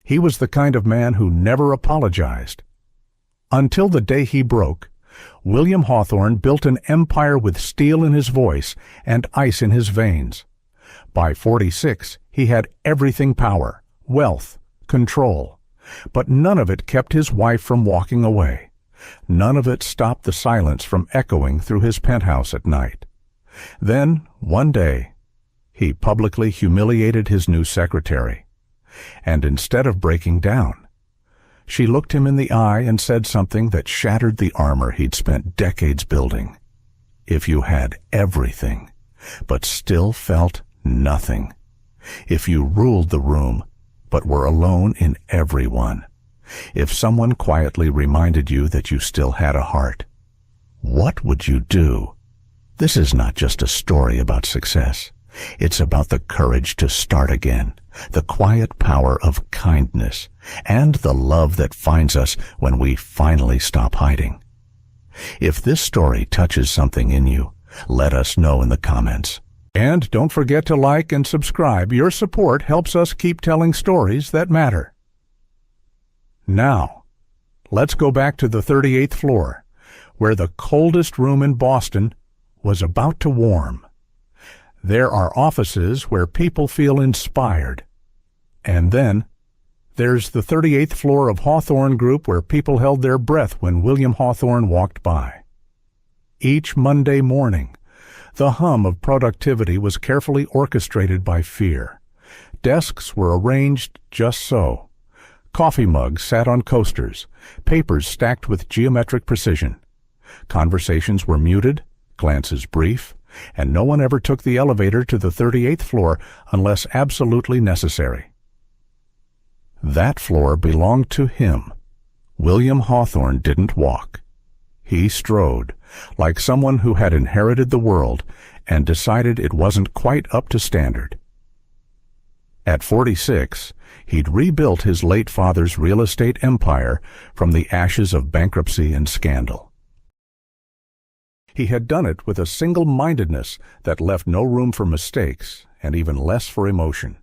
He was the kind of man who never apologized. Until the day he broke, William Hawthorne built an empire with steel in his voice and ice in his veins. By 46, he had everything: power, wealth, control. But none of it kept his wife from walking away. None of it stopped the silence from echoing through his penthouse at night. Then, one day, he publicly humiliated his new secretary. And instead of breaking down, she looked him in the eye and said something that shattered the armor he'd spent decades building. If you had everything, but still felt nothing. If you ruled the room, but were alone in everyone. If someone quietly reminded you that you still had a heart, what would you do? This is not just a story about success. It's about the courage to start again, the quiet power of kindness, and the love that finds us when we finally stop hiding. If this story touches something in you, let us know in the comments. And don't forget to like and subscribe. Your support helps us keep telling stories that matter. Now, let's go back to the 38th floor, where the coldest room in Boston was about to warm. There are offices where people feel inspired. And then, there's the 38th floor of Hawthorne Group, where people held their breath when William Hawthorne walked by. Each Monday morning, the hum of productivity was carefully orchestrated by fear. Desks were arranged just so. Coffee mugs sat on coasters, papers stacked with geometric precision. Conversations were muted, glances brief, and no one ever took the elevator to the 38th floor unless absolutely necessary. That floor belonged to him. William Hawthorne didn't walk. He strode, like someone who had inherited the world and decided it wasn't quite up to standard. At 46, he'd rebuilt his late father's real estate empire from the ashes of bankruptcy and scandal. He had done it with a single-mindedness that left no room for mistakes and even less for emotion.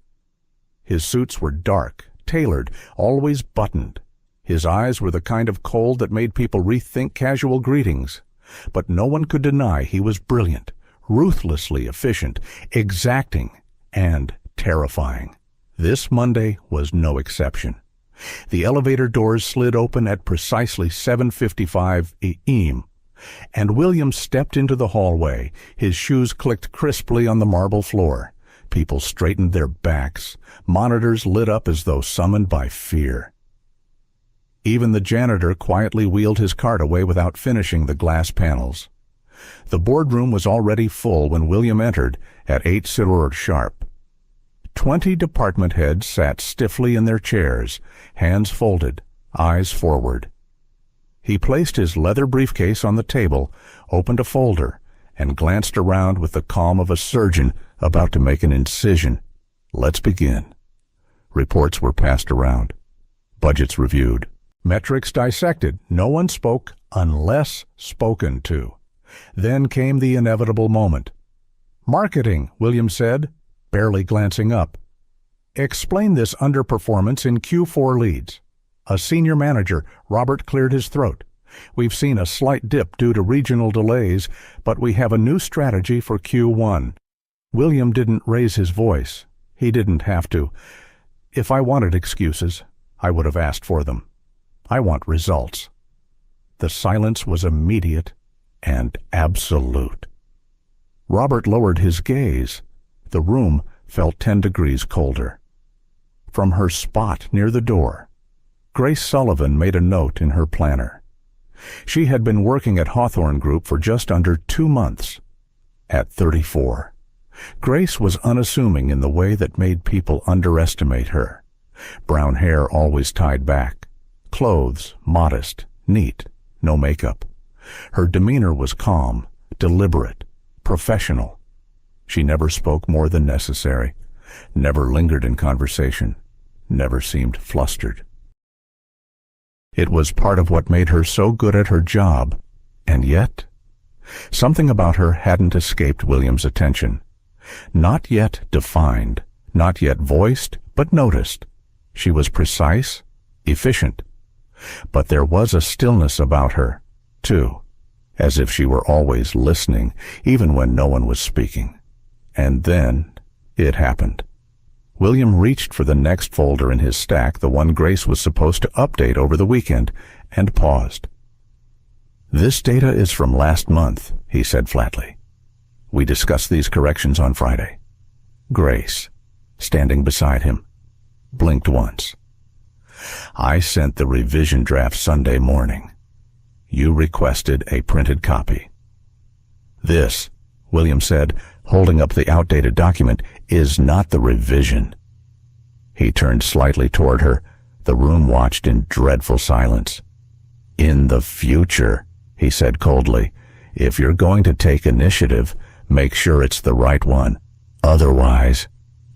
His suits were dark, tailored, always buttoned. His eyes were the kind of cold that made people rethink casual greetings. But no one could deny he was brilliant, ruthlessly efficient, exacting, and terrifying. This Monday was no exception. The elevator doors slid open at precisely 7:55 a.m., and William stepped into the hallway. His shoes clicked crisply on the marble floor. People straightened their backs. Monitors lit up as though summoned by fear. Even the janitor quietly wheeled his cart away without finishing the glass panels. The boardroom was already full when William entered at 8:00 sharp. 20 department heads sat stiffly in their chairs, hands folded, eyes forward. He placed his leather briefcase on the table, opened a folder, and glanced around with the calm of a surgeon about to make an incision. Let's begin. Reports were passed around. Budgets reviewed. Metrics dissected. No one spoke unless spoken to. Then came the inevitable moment. "Marketing," William said, barely glancing up. "Explain this underperformance in Q4 leads." A senior manager, Robert, cleared his throat. "We've seen a slight dip due to regional delays, but we have a new strategy for Q1. William didn't raise his voice. He didn't have to. If I wanted excuses, I would have asked for them. I want results. The silence was immediate and absolute. Robert lowered his gaze. The room felt 10 degrees colder. From her spot near the door, Grace Sullivan made a note in her planner. She had been working at Hawthorne Group for just under 2 months. At 34, Grace was unassuming in the way that made people underestimate her. Brown hair always tied back. Clothes modest, neat, no makeup. Her demeanor was calm, deliberate, professional. She never spoke more than necessary, never lingered in conversation, never seemed flustered. It was part of what made her so good at her job, and yet, something about her hadn't escaped William's attention. Not yet defined, not yet voiced, but noticed. She was precise, efficient. But there was a stillness about her, too, as if she were always listening, even when no one was speaking. And then it happened. William reached for the next folder in his stack, the one Grace was supposed to update over the weekend, and paused. "This data is from last month," he said flatly. "We discussed these corrections on Friday." Grace, standing beside him, blinked once. "I sent the revision draft Sunday morning. You requested a printed copy." "This," William said, holding up the outdated document, "is not the revision." He turned slightly toward her. The room watched in dreadful silence. "In the future," he said coldly, "if you're going to take initiative, make sure it's the right one. Otherwise,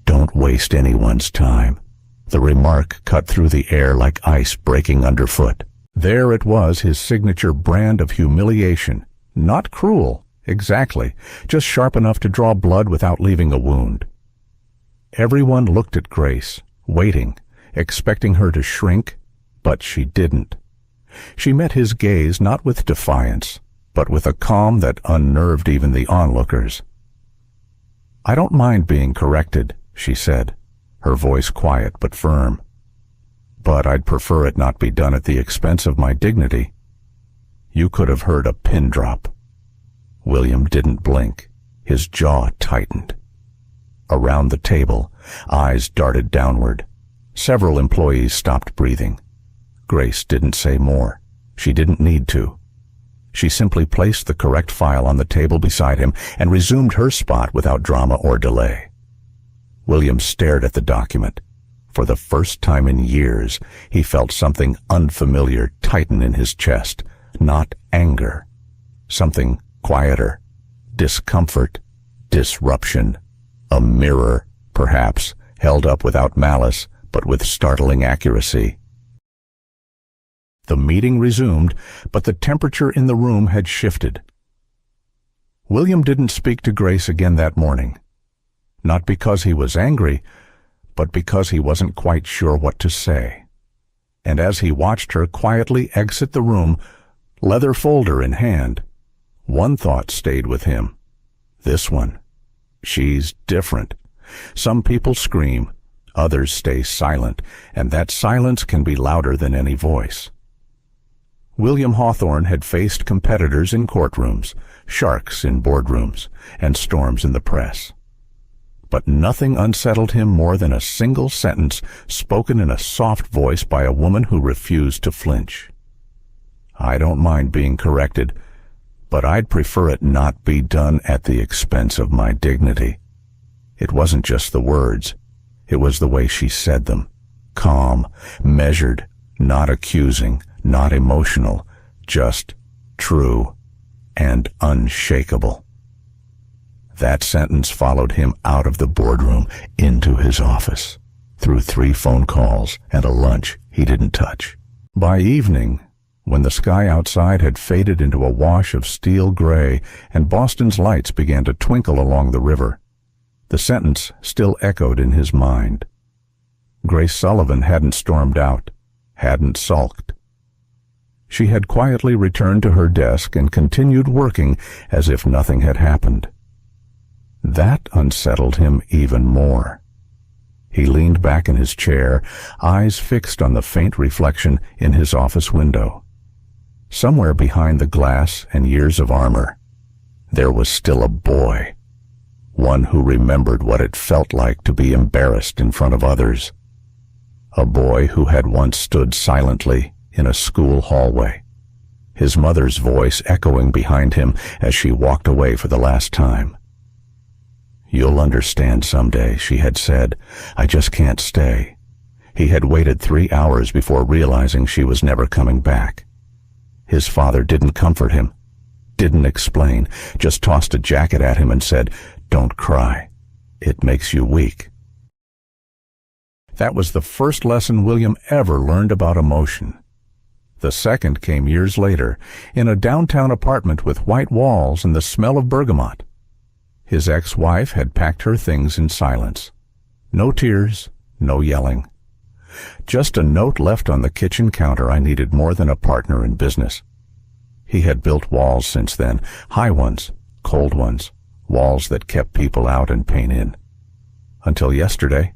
don't waste anyone's time." The remark cut through the air like ice breaking underfoot. There it was, his signature brand of humiliation. Not cruel, exactly, just sharp enough to draw blood without leaving a wound. Everyone looked at Grace, waiting, expecting her to shrink, but she didn't. She met his gaze not with defiance, but with a calm that unnerved even the onlookers. "I don't mind being corrected," she said, her voice quiet but firm. "But I'd prefer it not be done at the expense of my dignity." You could have heard a pin drop. William didn't blink. His jaw tightened. Around the table, eyes darted downward. Several employees stopped breathing. Grace didn't say more. She didn't need to. She simply placed the correct file on the table beside him and resumed her spot without drama or delay. William stared at the document. For the first time in years, he felt something unfamiliar tighten in his chest. Not anger. Something quieter. Discomfort. Disruption. A mirror, perhaps, held up without malice, but with startling accuracy. The meeting resumed, but the temperature in the room had shifted. William didn't speak to Grace again that morning. Not because he was angry, but because he wasn't quite sure what to say. And as he watched her quietly exit the room, leather folder in hand, one thought stayed with him. This one. She's different. Some people scream, others stay silent, and that silence can be louder than any voice. William Hawthorne had faced competitors in courtrooms, sharks in boardrooms, and storms in the press. But nothing unsettled him more than a single sentence spoken in a soft voice by a woman who refused to flinch. "I don't mind being corrected, but I'd prefer it not be done at the expense of my dignity." It wasn't just the words. It was the way she said them. Calm, measured, not accusing, not emotional, just true and unshakable. That sentence followed him out of the boardroom, into his office, through 3 phone calls and a lunch he didn't touch. By evening, when the sky outside had faded into a wash of steel gray and Boston's lights began to twinkle along the river, the sentence still echoed in his mind. Grace Sullivan hadn't stormed out, hadn't sulked. She had quietly returned to her desk and continued working as if nothing had happened. That unsettled him even more. He leaned back in his chair, eyes fixed on the faint reflection in his office window. Somewhere behind the glass and years of armor, there was still a boy, one who remembered what it felt like to be embarrassed in front of others. A boy who had once stood silently in a school hallway, his mother's voice echoing behind him as she walked away for the last time. "You'll understand someday," she had said. "I just can't stay." He had waited 3 hours before realizing she was never coming back. His father didn't comfort him, didn't explain, just tossed a jacket at him and said, "Don't cry. It makes you weak." That was the first lesson William ever learned about emotion. The second came years later, in a downtown apartment with white walls and the smell of bergamot. His ex-wife had packed her things in silence. No tears, no yelling. Just a note left on the kitchen counter I needed more than a partner in business. He had built walls since then, high ones, cold ones, walls that kept people out and pain in. Until yesterday,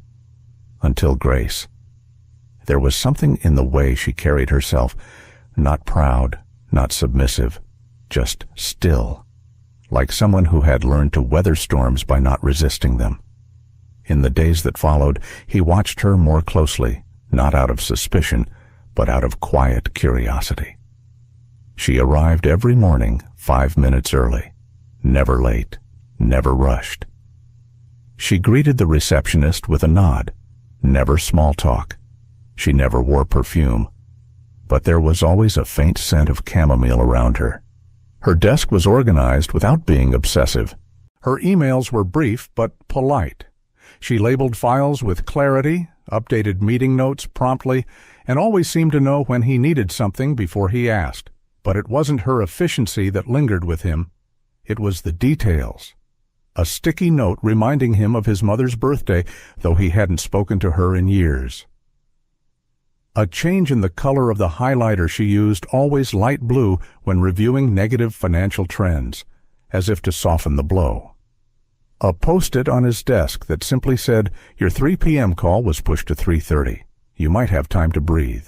until Grace. There was something in the way she carried herself, not proud, not submissive, just still, like someone who had learned to weather storms by not resisting them. In the days that followed, he watched her more closely, not out of suspicion, but out of quiet curiosity. She arrived every morning 5 minutes early, never late, never rushed. She greeted the receptionist with a nod, never small talk. She never wore perfume, but there was always a faint scent of chamomile around her. Her desk was organized without being obsessive. Her emails were brief but polite. She labeled files with clarity, updated meeting notes promptly, and always seemed to know when he needed something before he asked. But it wasn't her efficiency that lingered with him. It was the details. A sticky note reminding him of his mother's birthday, though he hadn't spoken to her in years. A change in the color of the highlighter she used, always light blue, when reviewing negative financial trends, as if to soften the blow. A post-it on his desk that simply said, "Your 3 p.m. call was pushed to 3:30. You might have time to breathe."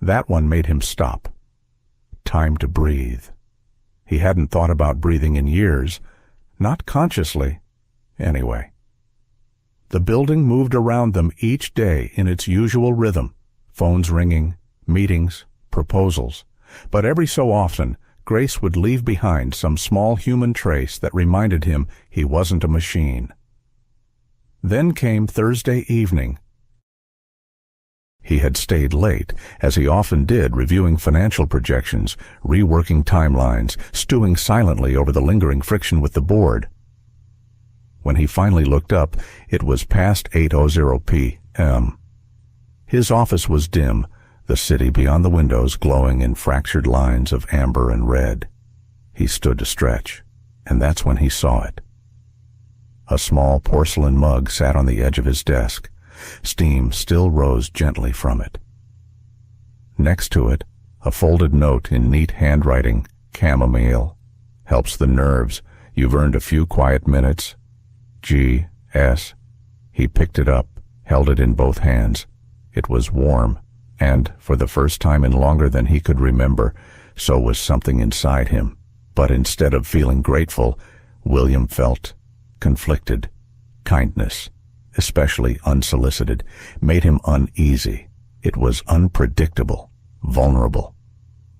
That one made him stop. Time to breathe. He hadn't thought about breathing in years, not consciously, anyway. The building moved around them each day in its usual rhythm, phones ringing, meetings, proposals. But every so often, Grace would leave behind some small human trace that reminded him he wasn't a machine. Then came Thursday evening. He had stayed late, as he often did, reviewing financial projections, reworking timelines, stewing silently over the lingering friction with the board. When he finally looked up, it was past 8:00 p.m. His office was dim, the city beyond the windows glowing in fractured lines of amber and red. He stood to stretch, and that's when he saw it. A small porcelain mug sat on the edge of his desk. Steam still rose gently from it. Next to it, a folded note in neat handwriting, chamomile. Helps the nerves. You've earned a few quiet minutes. G.S. He picked it up, held it in both hands. It was warm, and, for the first time in longer than he could remember, so was something inside him. But instead of feeling grateful, William felt conflicted. Kindness, especially unsolicited, made him uneasy. It was unpredictable, vulnerable.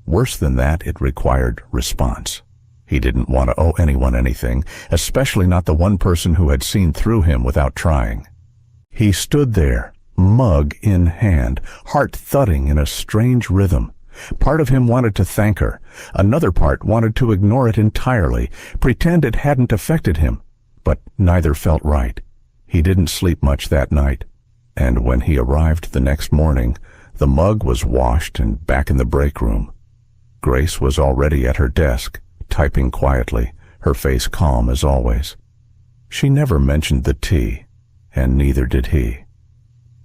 Worse than that, it required response. He didn't want to owe anyone anything, especially not the one person who had seen through him without trying. He stood there, mug in hand, heart thudding in a strange rhythm. Part of him wanted to thank her. Another part wanted to ignore it entirely, pretend it hadn't affected him. But neither felt right. He didn't sleep much that night, and when he arrived the next morning, the mug was washed and back in the break room. Grace was already at her desk, typing quietly, her face calm as always. She never mentioned the tea, and neither did he.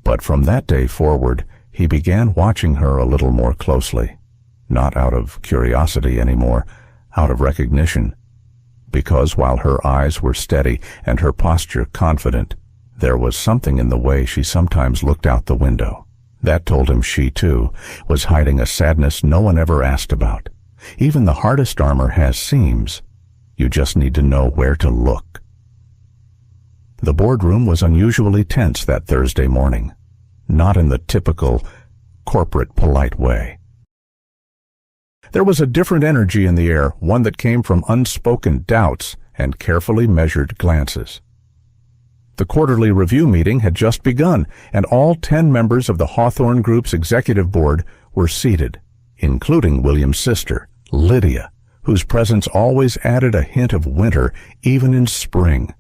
But from that day forward, he began watching her a little more closely, not out of curiosity anymore, out of recognition. Because while her eyes were steady and her posture confident, there was something in the way she sometimes looked out the window. That told him she, too, was hiding a sadness no one ever asked about. Even the hardest armor has seams. You just need to know where to look. The boardroom was unusually tense that Thursday morning, not in the typical corporate polite way. There was a different energy in the air, one that came from unspoken doubts and carefully measured glances. The quarterly review meeting had just begun, and all 10 members of the Hawthorne Group's executive board were seated, including William's sister, Lydia, whose presence always added a hint of winter, even in spring.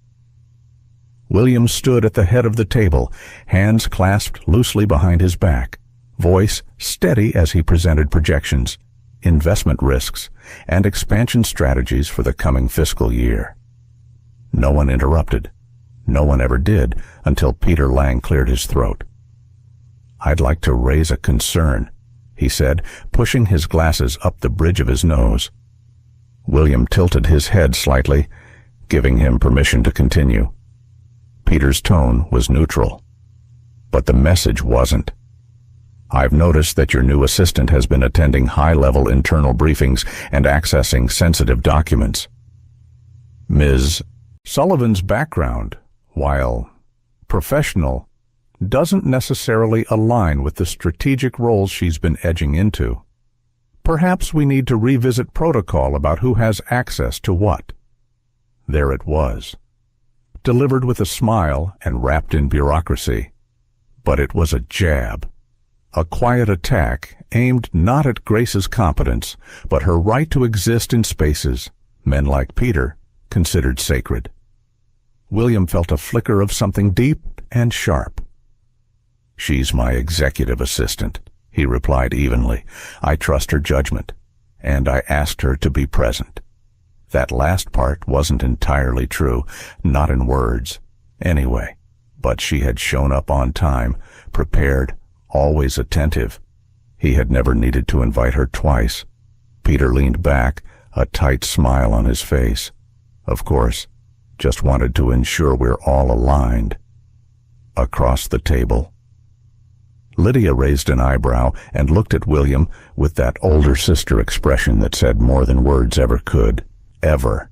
William stood at the head of the table, hands clasped loosely behind his back, voice steady as he presented projections, investment risks, and expansion strategies for the coming fiscal year. No one interrupted. No one ever did until Peter Lang cleared his throat. "I'd like to raise a concern," he said, pushing his glasses up the bridge of his nose. William tilted his head slightly, giving him permission to continue. Peter's tone was neutral, but the message wasn't. "I've noticed that your new assistant has been attending high-level internal briefings and accessing sensitive documents. Ms. Sullivan's background, while professional, doesn't necessarily align with the strategic roles she's been edging into. Perhaps we need to revisit protocol about who has access to what." There it was, delivered with a smile and wrapped in bureaucracy. But it was a jab, a quiet attack aimed not at Grace's competence, but her right to exist in spaces men like Peter considered sacred. William felt a flicker of something deep and sharp. "She's my executive assistant," he replied evenly. "I trust her judgment, and I asked her to be present." That last part wasn't entirely true, not in words, anyway, but she had shown up on time, prepared, always attentive. He had never needed to invite her twice. Peter leaned back, a tight smile on his face. "Of course, just wanted to ensure we're all aligned." Across the table, Lydia raised an eyebrow and looked at William with that older sister expression that said more than words ever could. Ever.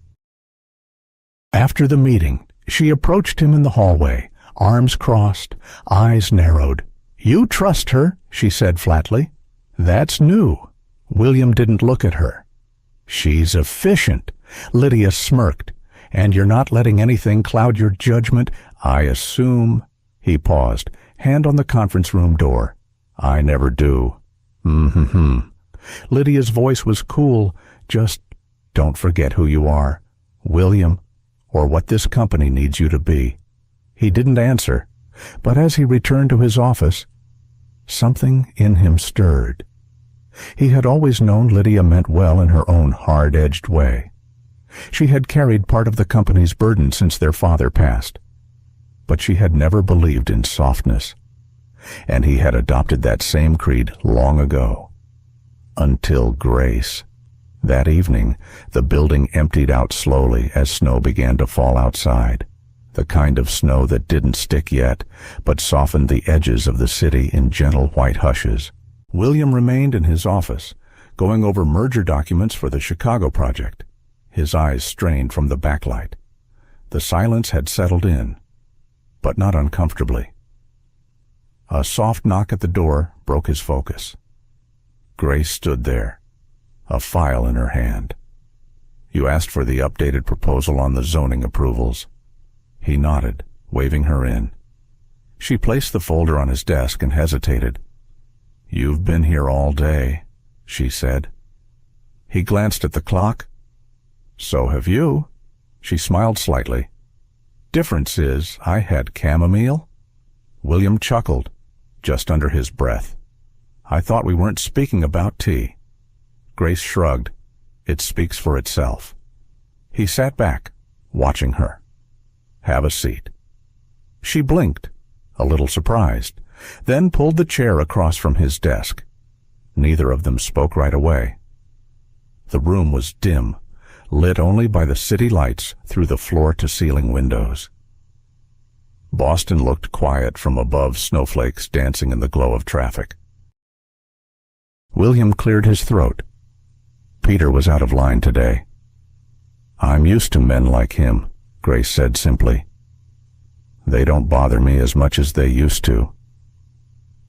After the meeting, she approached him in the hallway, arms crossed, eyes narrowed. "You trust her," she said flatly. "That's new." William didn't look at her. "She's efficient," Lydia smirked. "And you're not letting anything cloud your judgment, I assume." He paused, hand on the conference room door. "I never do." Lydia's voice was cool. "Just don't forget who you are, William, or what this company needs you to be." He didn't answer, but as he returned to his office, something in him stirred. He had always known Lydia meant well in her own hard-edged way. She had carried part of the company's burden since their father passed, but she had never believed in softness, and he had adopted that same creed long ago. Until Grace. That evening, the building emptied out slowly as snow began to fall outside, the kind of snow that didn't stick yet, but softened the edges of the city in gentle white hushes. William remained in his office, going over merger documents for the Chicago project, his eyes strained from the backlight. The silence had settled in, but not uncomfortably. A soft knock at the door broke his focus. Grace stood there, a file in her hand. "You asked for the updated proposal on the zoning approvals." He nodded, waving her in. She placed the folder on his desk and hesitated. "You've been here all day," she said. He glanced at the clock. "So have you." She smiled slightly. "Difference is, I had chamomile." William chuckled, just under his breath. "I thought we weren't speaking about tea." Grace shrugged. "It speaks for itself." He sat back, watching her. "Have a seat." She blinked, a little surprised, then pulled the chair across from his desk. Neither of them spoke right away. The room was dim, lit only by the city lights through the floor-to-ceiling windows. Boston looked quiet from above snowflakes dancing in the glow of traffic. William cleared his throat. Peter was out of line today. "I'm used to men like him," Grace said simply. "They don't bother me as much as they used to."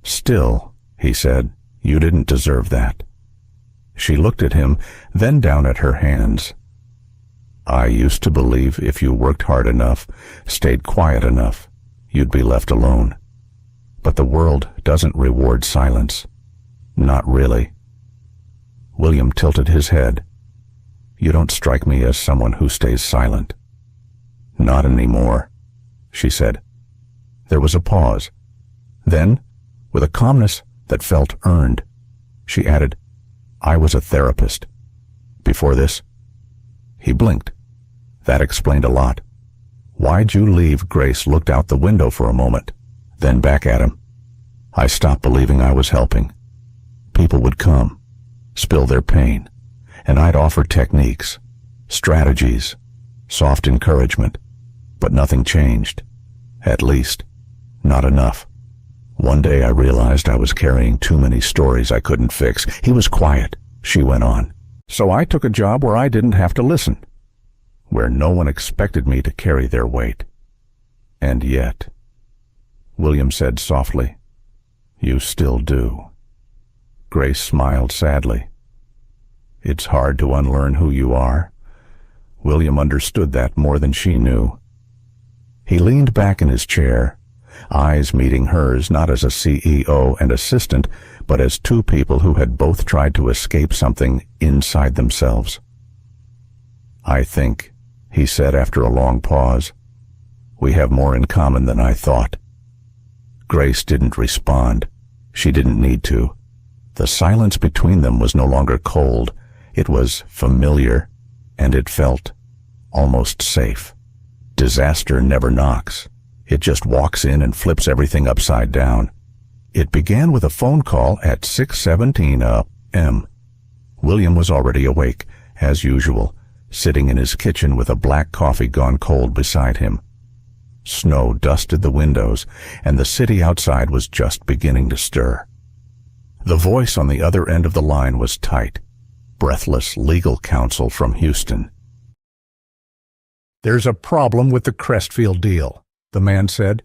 "Still," he said, "you didn't deserve that." She looked at him, then down at her hands. "I used to believe if you worked hard enough, stayed quiet enough, you'd be left alone. But the world doesn't reward silence. Not really." William tilted his head. "You don't strike me as someone who stays silent." "Not anymore," she said. There was a pause. Then, with a calmness that felt earned, she added, "I was a therapist. Before this." He blinked. That explained a lot. "Why'd you leave?" Grace looked out the window for a moment, then back at him. I stopped believing I was helping. People would come, spill their pain, and I'd offer techniques, strategies, soft encouragement, but nothing changed. At least, not enough. One day I realized I was carrying too many stories I couldn't fix. He was quiet, she went on. So I took a job where I didn't have to listen, where no one expected me to carry their weight. And yet, William said softly, "You still do." Grace smiled sadly. "It's hard to unlearn who you are." William understood that more than she knew. He leaned back in his chair, eyes meeting hers not as a CEO and assistant, but as two people who had both tried to escape something inside themselves. "I think," he said after a long pause, "we have more in common than I thought." Grace didn't respond. She didn't need to. The silence between them was no longer cold. It was familiar, and it felt almost safe. Disaster never knocks. It just walks in and flips everything upside down. It began with a phone call at 6:17 a.m. William was already awake, as usual, sitting in his kitchen with a black coffee gone cold beside him. Snow dusted the windows, and the city outside was just beginning to stir. The voice on the other end of the line was tight, breathless legal counsel from Houston. "There's a problem with the Crestfield deal," the man said.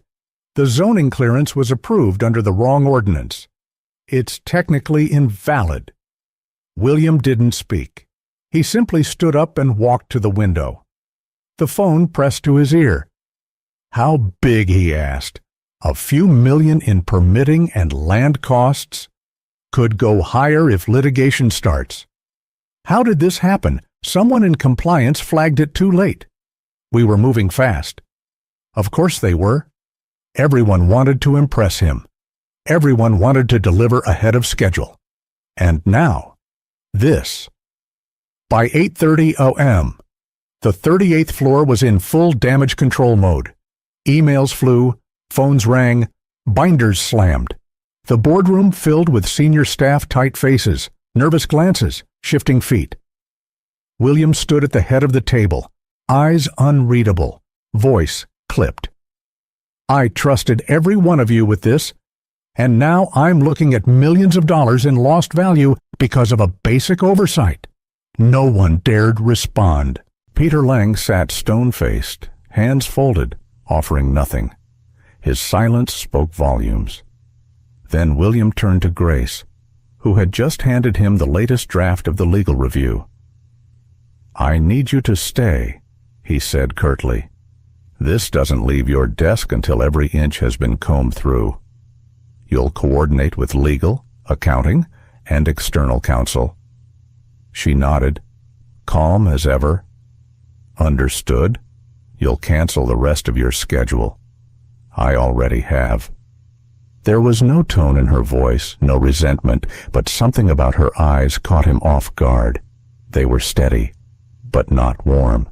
"The zoning clearance was approved under the wrong ordinance. It's technically invalid." William didn't speak. He simply stood up and walked to the window. The phone pressed to his ear. "How big?" he asked. "A few million in permitting and land costs? Could go higher if litigation starts. How did this happen? Someone in compliance flagged it too late. We were moving fast." Of course they were. Everyone wanted to impress him. Everyone wanted to deliver ahead of schedule. And now, this. By 8:30 a.m., the 38th floor was in full damage control mode. Emails flew, phones rang, binders slammed. The boardroom filled with senior staff tight faces, nervous glances, shifting feet. William stood at the head of the table, eyes unreadable, voice clipped. "I trusted every one of you with this, and now I'm looking at millions of dollars in lost value because of a basic oversight." No one dared respond. Peter Lang sat stone-faced, hands folded, offering nothing. His silence spoke volumes. Then William turned to Grace, who had just handed him the latest draft of the legal review. "I need you to stay," he said curtly. "This doesn't leave your desk until every inch has been combed through. You'll coordinate with legal, accounting, and external counsel." She nodded, calm as ever. "Understood. You'll cancel the rest of your schedule." "I already have." There was no tone in her voice, no resentment, but something about her eyes caught him off guard. They were steady, but not warm.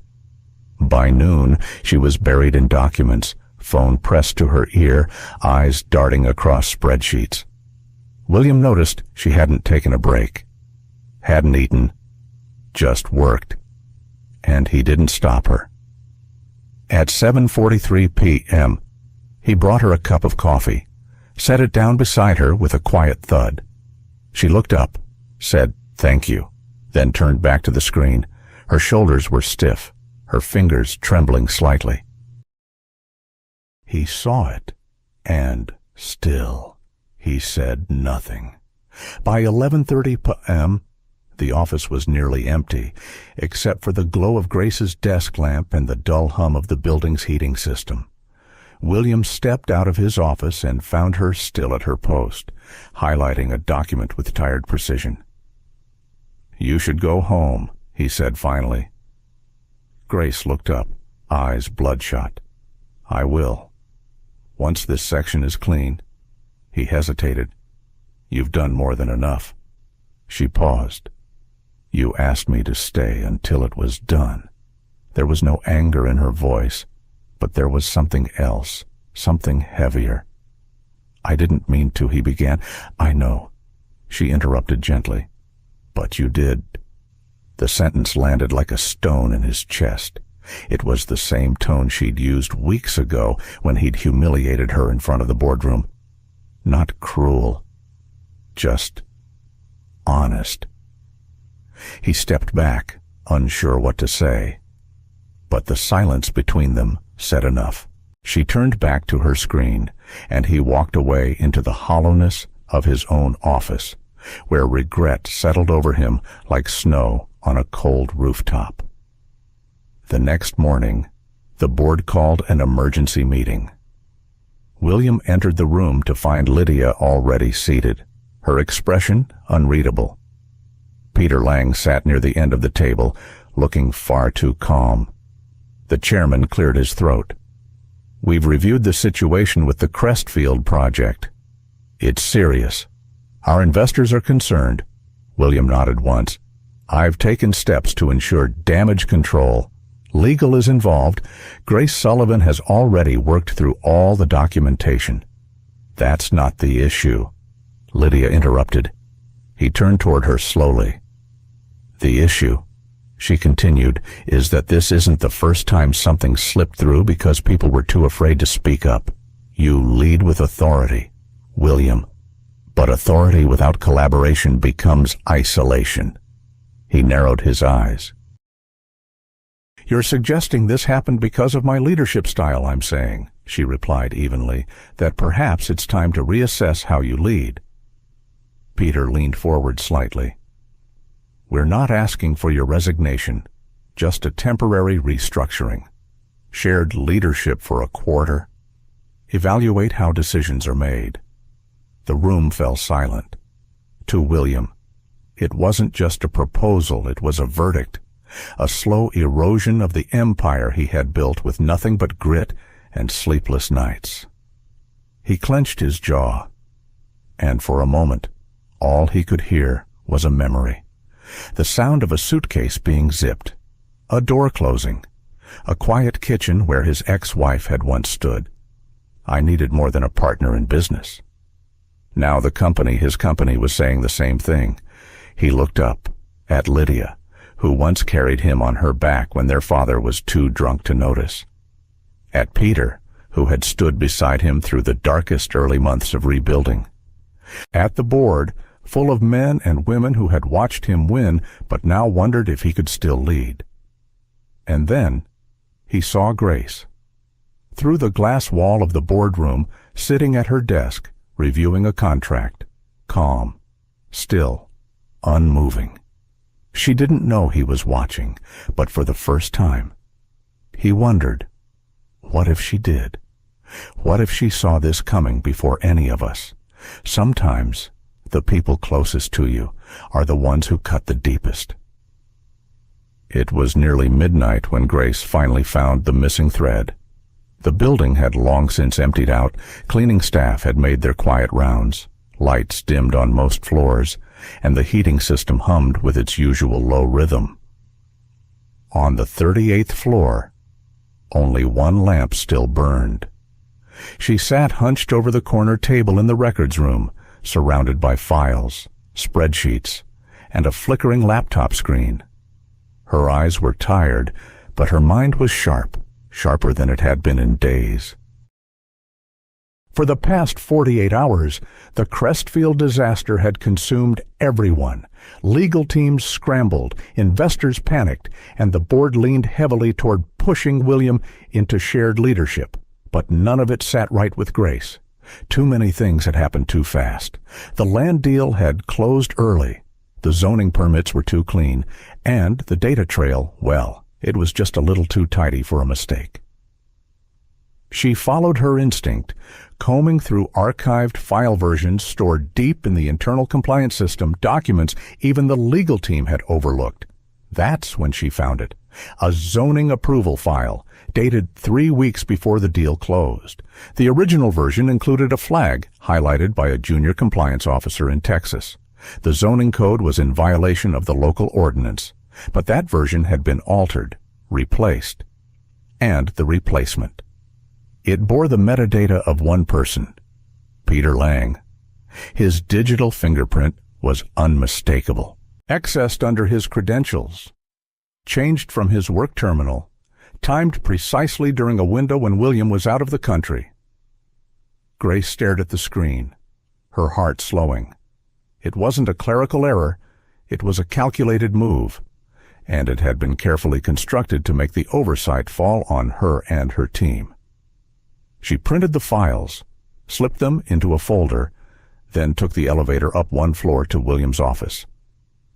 By noon, she was buried in documents, phone pressed to her ear, eyes darting across spreadsheets. William noticed she hadn't taken a break, hadn't eaten, just worked, and he didn't stop her. At 7:43 p.m., he brought her a cup of coffee, set it down beside her with a quiet thud. She looked up, said, "Thank you," then turned back to the screen. Her shoulders were stiff, her fingers trembling slightly. He saw it, and still, he said nothing. By 11:30 p.m., the office was nearly empty, except for the glow of Grace's desk lamp and the dull hum of the building's heating system. William stepped out of his office and found her still at her post, highlighting a document with tired precision. "You should go home," he said finally. Grace looked up, eyes bloodshot. "I will. Once this section is clean." He hesitated. "You've done more than enough." She paused. "You asked me to stay until it was done." There was no anger in her voice, but there was something else, something heavier. "I didn't mean to," he began. "I know," she interrupted gently. "But you did." The sentence landed like a stone in his chest. It was the same tone she'd used weeks ago when he'd humiliated her in front of the boardroom. Not cruel, just honest. He stepped back, unsure what to say. But the silence between them said enough. She turned back to her screen, and he walked away into the hollowness of his own office, where regret settled over him like snow on a cold rooftop. The next morning, the board called an emergency meeting. William entered the room to find Lydia already seated, her expression unreadable. Peter Lang sat near the end of the table, looking far too calm. The chairman cleared his throat. "We've reviewed the situation with the Crestfield project. It's serious. Our investors are concerned." William nodded once. "I've taken steps to ensure damage control. Legal is involved. Grace Sullivan has already worked through all the documentation." "That's not the issue," Lydia interrupted. He turned toward her slowly. "The issue," she continued, "is that this isn't the first time something slipped through because people were too afraid to speak up. You lead with authority, William. But authority without collaboration becomes isolation." He narrowed his eyes. "You're suggesting this happened because of my leadership style, I'm saying," she replied evenly, "that perhaps it's time to reassess how you lead." Peter leaned forward slightly. "We're not asking for your resignation, just a temporary restructuring. Shared leadership for a quarter. Evaluate how decisions are made." The room fell silent. To William, it wasn't just a proposal, it was a verdict. A slow erosion of the empire he had built with nothing but grit and sleepless nights. He clenched his jaw, and for a moment, all he could hear was a memory. The sound of a suitcase being zipped, a door closing, a quiet kitchen where his ex-wife had once stood. "I needed more than a partner in business." Now his company was saying the same thing. He looked up at Lydia, who once carried him on her back when their father was too drunk to notice. At Peter, who had stood beside him through the darkest early months of rebuilding. At the board, full of men and women who had watched him win but now wondered if he could still lead. And then he saw Grace. Through the glass wall of the boardroom, sitting at her desk, reviewing a contract, calm, still, unmoving. She didn't know he was watching, but for the first time, he wondered, what if she did? What if she saw this coming before any of us? Sometimes, the people closest to you are the ones who cut the deepest. It was nearly midnight when Grace finally found the missing thread. The building had long since emptied out. Cleaning staff had made their quiet rounds. Lights dimmed on most floors, and the heating system hummed with its usual low rhythm. On the 38th floor, only one lamp still burned. She sat hunched over the corner table in the records room, surrounded by files, spreadsheets, and a flickering laptop screen. Her eyes were tired, but her mind was sharper than it had been in days. For the past 48 hours, the Crestfield disaster had consumed everyone. Legal teams scrambled, investors panicked, and the board leaned heavily toward pushing William into shared leadership. But none of it sat right with Grace. Too many things had happened too fast. The land deal had closed early. The zoning permits were too clean, and the data trail, well, it was just a little too tidy for a mistake. She followed her instinct, combing through archived file versions stored deep in the internal compliance system, documents even the legal team had overlooked. That's when she found it. A zoning approval file, dated 3 weeks before the deal closed. The original version included a flag highlighted by a junior compliance officer in Texas. The zoning code was in violation of the local ordinance, but that version had been altered, replaced, and the replacement. It bore the metadata of one person, Peter Lang. His digital fingerprint was unmistakable, accessed under his credentials, changed from his work terminal, timed precisely during a window when William was out of the country. Grace stared at the screen, her heart slowing. It wasn't a clerical error, it was a calculated move, and it had been carefully constructed to make the oversight fall on her and her team. She printed the files, slipped them into a folder, then took the elevator up one floor to William's office.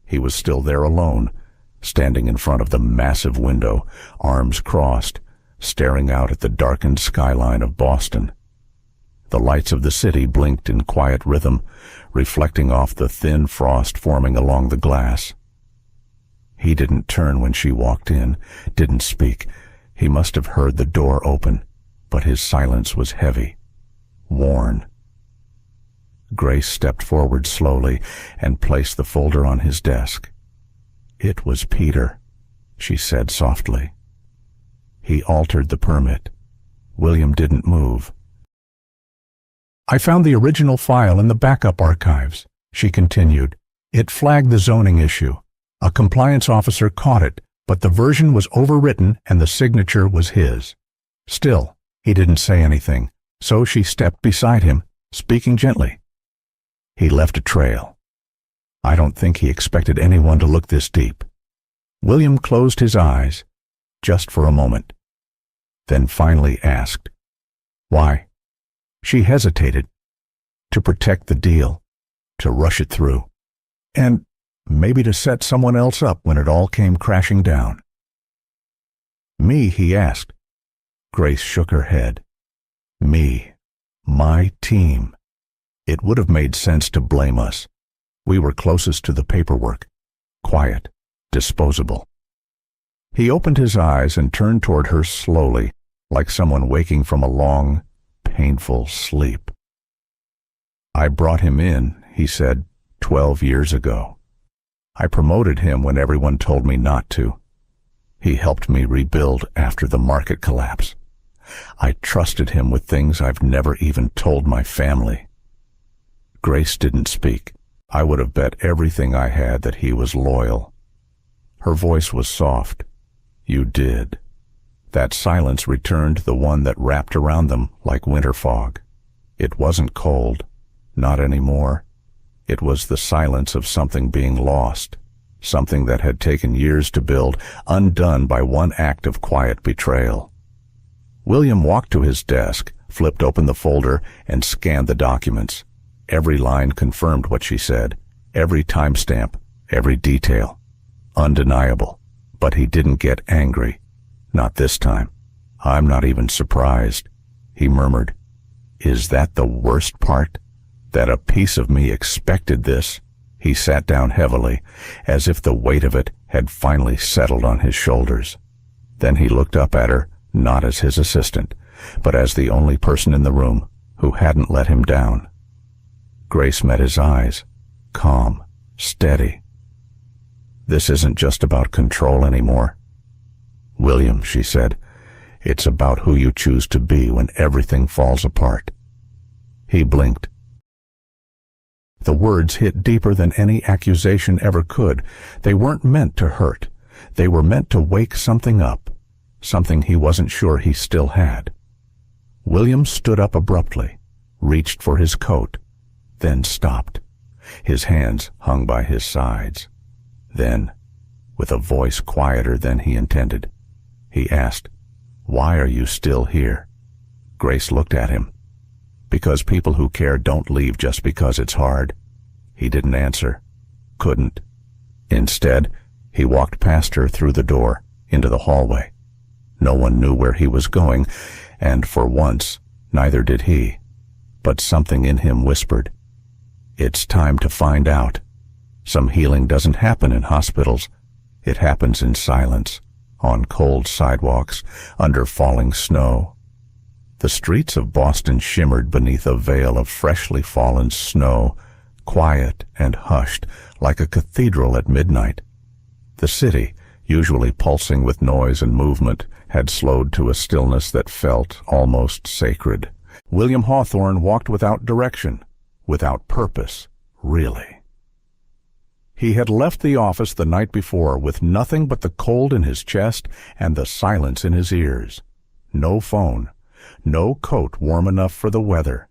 He was still there alone, standing in front of the massive window, arms crossed, staring out at the darkened skyline of Boston. The lights of the city blinked in quiet rhythm, reflecting off the thin frost forming along the glass. He didn't turn when she walked in, didn't speak. He must have heard the door open, but his silence was heavy, worn. Grace stepped forward slowly and placed the folder on his desk. "It was Peter," she said softly. "He altered the permit. William didn't move." "I found the original file in the backup archives," she continued. "It flagged the zoning issue. A compliance officer caught it, but the version was overwritten and the signature was his. Still, he didn't say anything, so she stepped beside him, speaking gently. He left a trail. I don't think he expected anyone to look this deep." William closed his eyes, just for a moment, then finally asked, "Why?" She hesitated. To protect the deal, to rush it through, and maybe to set someone else up when it all came crashing down. "Me?" he asked. Grace shook her head. "Me. My team. It would have made sense to blame us. We were closest to the paperwork, quiet, disposable." He opened his eyes and turned toward her slowly, like someone waking from a long, painful sleep. "I brought him in," he said, 12 years ago. "I promoted him when everyone told me not to. He helped me rebuild after the market collapse. I trusted him with things I've never even told my family." Grace didn't speak. I would have bet everything I had that he was loyal. Her voice was soft. "You did." That silence returned the one that wrapped around them like winter fog. It wasn't cold, not anymore. It was the silence of something being lost, something that had taken years to build, undone by one act of quiet betrayal. William walked to his desk, flipped open the folder, and scanned the documents. Every line confirmed what she said, every timestamp, every detail. Undeniable. But he didn't get angry. Not this time. "I'm not even surprised," he murmured. "Is that the worst part? That a piece of me expected this?" He sat down heavily, as if the weight of it had finally settled on his shoulders. Then he looked up at her, not as his assistant, but as the only person in the room who hadn't let him down. Grace met his eyes, calm, steady. "This isn't just about control anymore, William," she said. "It's about who you choose to be when everything falls apart." He blinked. The words hit deeper than any accusation ever could. They weren't meant to hurt. They were meant to wake something up, something he wasn't sure he still had. William stood up abruptly, reached for his coat, then stopped. His hands hung by his sides. Then, with a voice quieter than he intended, he asked, "Why are you still here?" Grace looked at him. "Because people who care don't leave just because it's hard." He didn't answer. Couldn't. Instead, he walked past her through the door, into the hallway. No one knew where he was going, and for once, neither did he. But something in him whispered, "It's time to find out." Some healing doesn't happen in hospitals. It happens in silence, on cold sidewalks, under falling snow. The streets of Boston shimmered beneath a veil of freshly fallen snow, quiet and hushed, like a cathedral at midnight. The city, usually pulsing with noise and movement, had slowed to a stillness that felt almost sacred. William Hawthorne walked without direction, without purpose, really. He had left the office the night before with nothing but the cold in his chest and the silence in his ears. No phone, no coat warm enough for the weather.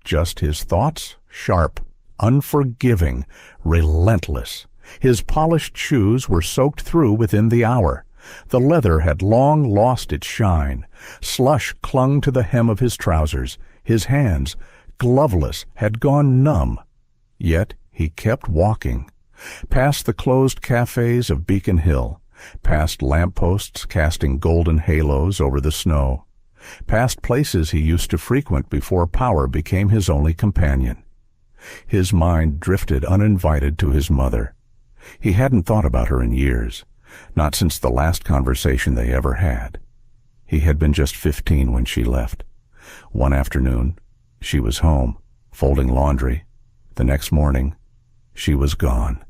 Just his thoughts, sharp, unforgiving, relentless. His polished shoes were soaked through within the hour. The leather had long lost its shine. Slush clung to the hem of his trousers. His hands, gloveless, had gone numb. Yet he kept walking. Past the closed cafes of Beacon Hill, past lampposts casting golden halos over the snow, past places he used to frequent before power became his only companion. His mind drifted uninvited to his mother. He hadn't thought about her in years, not since the last conversation they ever had. He had been just 15 when she left. One afternoon, she was home, folding laundry. The next morning, she was gone.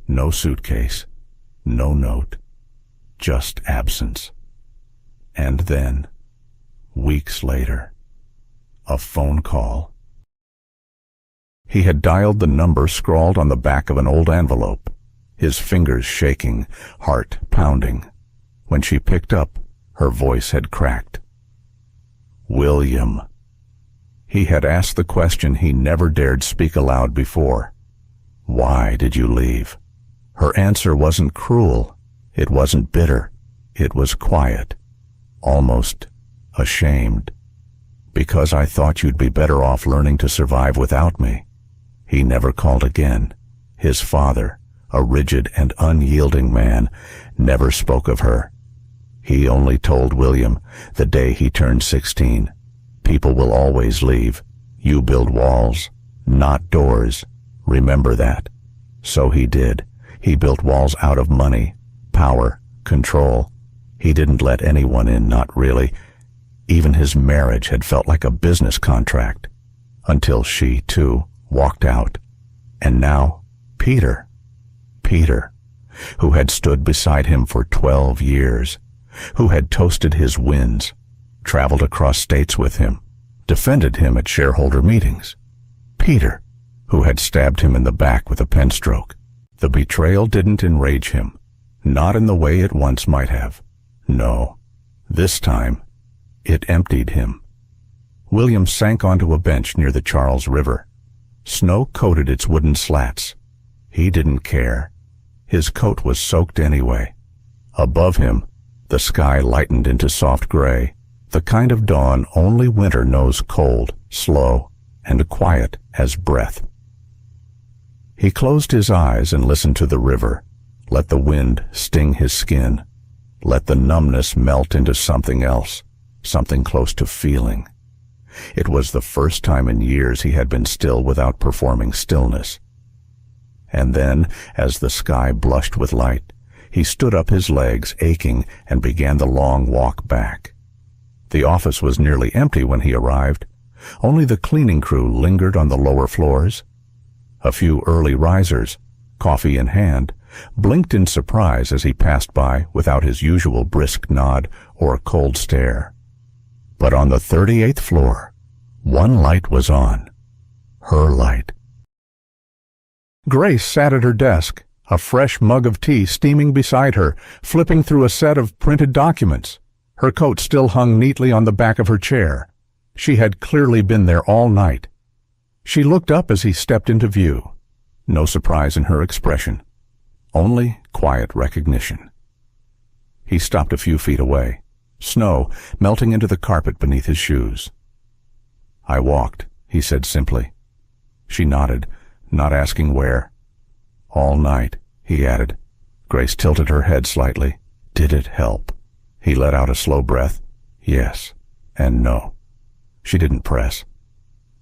No suitcase, no note, just absence. And then, weeks later, a phone call. He had dialed the number scrawled on the back of an old envelope, his fingers shaking, heart pounding. When she picked up, her voice had cracked. William. He had asked the question he never dared speak aloud before. Why did you leave? Her answer wasn't cruel. It wasn't bitter. It was quiet, almost ashamed. Because I thought you'd be better off learning to survive without me. He never called again. His father, a rigid and unyielding man, never spoke of her. He only told William the day he turned 16, people will always leave. You build walls, not doors. Remember that. So he did. He built walls out of money, power, control. He didn't let anyone in, not really. Even his marriage had felt like a business contract. Until she, too, walked out. And now, Peter, who had stood beside him for 12 years, who had toasted his wins, traveled across states with him, defended him at shareholder meetings. Peter, who had stabbed him in the back with a pen stroke. The betrayal didn't enrage him, not in the way it once might have. No, this time, it emptied him. William sank onto a bench near the Charles River. Snow coated its wooden slats. He didn't care. His coat was soaked anyway. Above him, the sky lightened into soft gray, the kind of dawn only winter knows, cold, slow, and quiet as breath. He closed his eyes and listened to the river, let the wind sting his skin, let the numbness melt into something else, something close to feeling. It was the first time in years he had been still without performing stillness. And then, as the sky blushed with light, he stood up, his legs aching, and began the long walk back. The office was nearly empty when he arrived. Only the cleaning crew lingered on the lower floors. A few early risers, coffee in hand, blinked in surprise as he passed by without his usual brisk nod or cold stare. But on the 38th floor, one light was on. Her light. Grace sat at her desk, a fresh mug of tea steaming beside her, flipping through a set of printed documents. Her coat still hung neatly on the back of her chair. She had clearly been there all night. She looked up as he stepped into view. No surprise in her expression, only quiet recognition. He stopped a few feet away, snow melting into the carpet beneath his shoes. I walked, he said simply. She nodded, not asking where. All night, he added. Grace tilted her head slightly. Did it help? He let out a slow breath. Yes and no. She didn't press.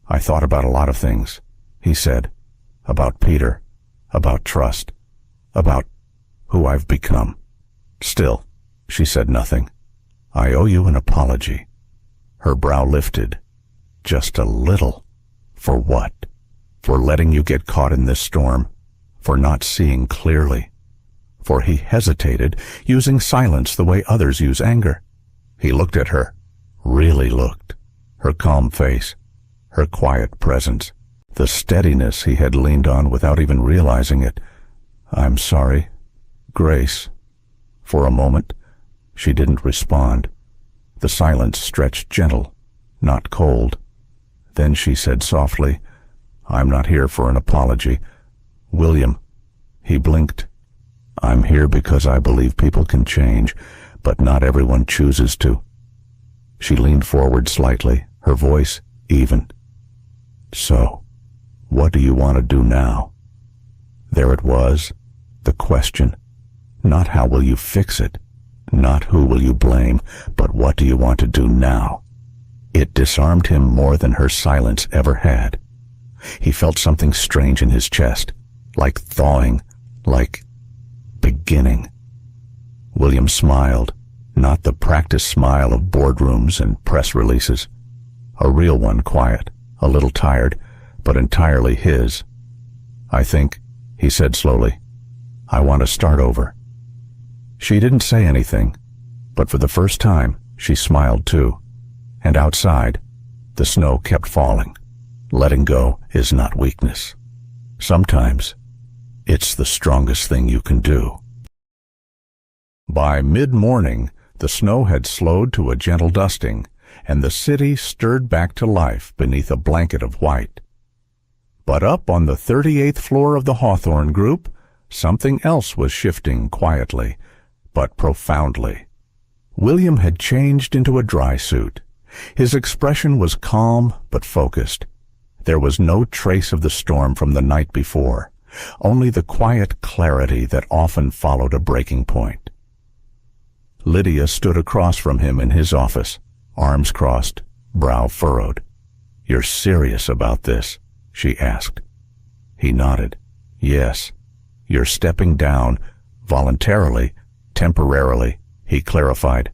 I thought about a lot of things, he said. About Peter, about trust, about who I've become. Still, she said nothing. I owe you an apology. Her brow lifted. Just a little. For what? For letting you get caught in this storm. For not seeing clearly. For he hesitated, using silence the way others use anger. He looked at her. Really looked. Her calm face, her quiet presence, the steadiness he had leaned on without even realizing it. "I'm sorry, Grace." For a moment, she didn't respond. The silence stretched gentle, not cold. Then she said softly, "I'm not here for an apology. William." He blinked. "I'm here because I believe people can change, but not everyone chooses to." She leaned forward slightly, her voice even. "So, what do you want to do now?" There it was, the question. Not how will you fix it, not who will you blame, but what do you want to do now? It disarmed him more than her silence ever had. He felt something strange in his chest, like thawing, like beginning. William smiled, not the practiced smile of boardrooms and press releases. A real one, quiet, a little tired, but entirely his. "I think," he said slowly, "I want to start over." She didn't say anything, but for the first time she smiled too. And outside, the snow kept falling. Letting go is not weakness. Sometimes, it's the strongest thing you can do. By mid-morning, the snow had slowed to a gentle dusting, and the city stirred back to life beneath a blanket of white. But up on the 38th floor of the Hawthorne Group, something else was shifting quietly, but profoundly. William had changed into a dry suit. His expression was calm but focused. There was no trace of the storm from the night before, only the quiet clarity that often followed a breaking point. Lydia stood across from him in his office, arms crossed, brow furrowed. "You're serious about this?" she asked. He nodded. "Yes. You're stepping down, voluntarily, temporarily," he clarified.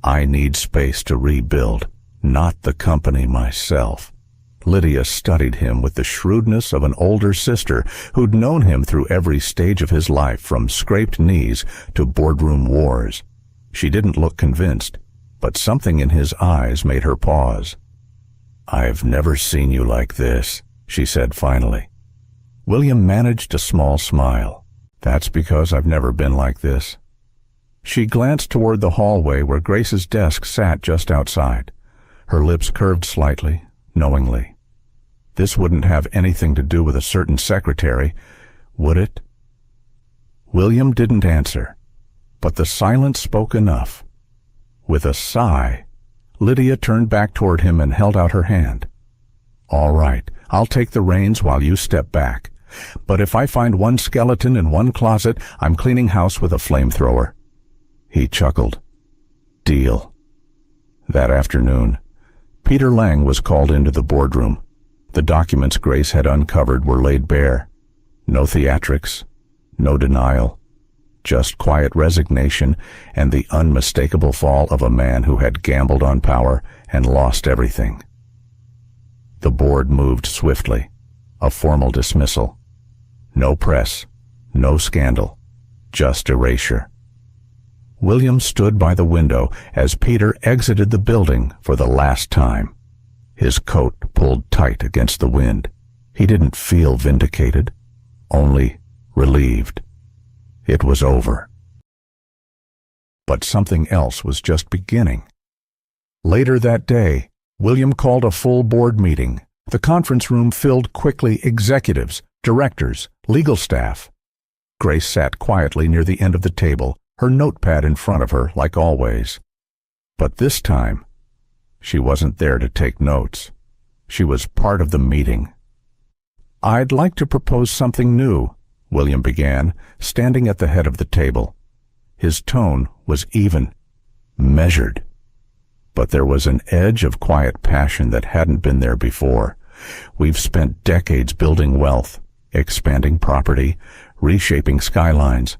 "I need space to rebuild, not the company myself." Lydia studied him with the shrewdness of an older sister who'd known him through every stage of his life, from scraped knees to boardroom wars. She didn't look convinced, but something in his eyes made her pause. "I've never seen you like this," she said finally. William managed a small smile. "That's because I've never been like this." She glanced toward the hallway where Grace's desk sat just outside. Her lips curved slightly, knowingly. This wouldn't have anything to do with a certain secretary, would it? William didn't answer, but the silence spoke enough. With a sigh, Lydia turned back toward him and held out her hand. "All right, I'll take the reins while you step back. But if I find one skeleton in one closet, I'm cleaning house with a flamethrower." He chuckled. "Deal." That afternoon, Peter Lang was called into the boardroom. The documents Grace had uncovered were laid bare. No theatrics, no denial, just quiet resignation and the unmistakable fall of a man who had gambled on power and lost everything. The board moved swiftly, a formal dismissal. No press, no scandal, just erasure. William stood by the window as Peter exited the building for the last time. His coat pulled tight against the wind. He didn't feel vindicated, only relieved. It was over. But something else was just beginning. Later that day, William called a full board meeting. The conference room filled quickly: executives, directors, legal staff. Grace sat quietly near the end of the table, her notepad in front of her, like always. But this time, she wasn't there to take notes. She was part of the meeting. "I'd like to propose something new," William began, standing at the head of the table. His tone was even, measured. But there was an edge of quiet passion that hadn't been there before. "We've spent decades building wealth, expanding property, reshaping skylines.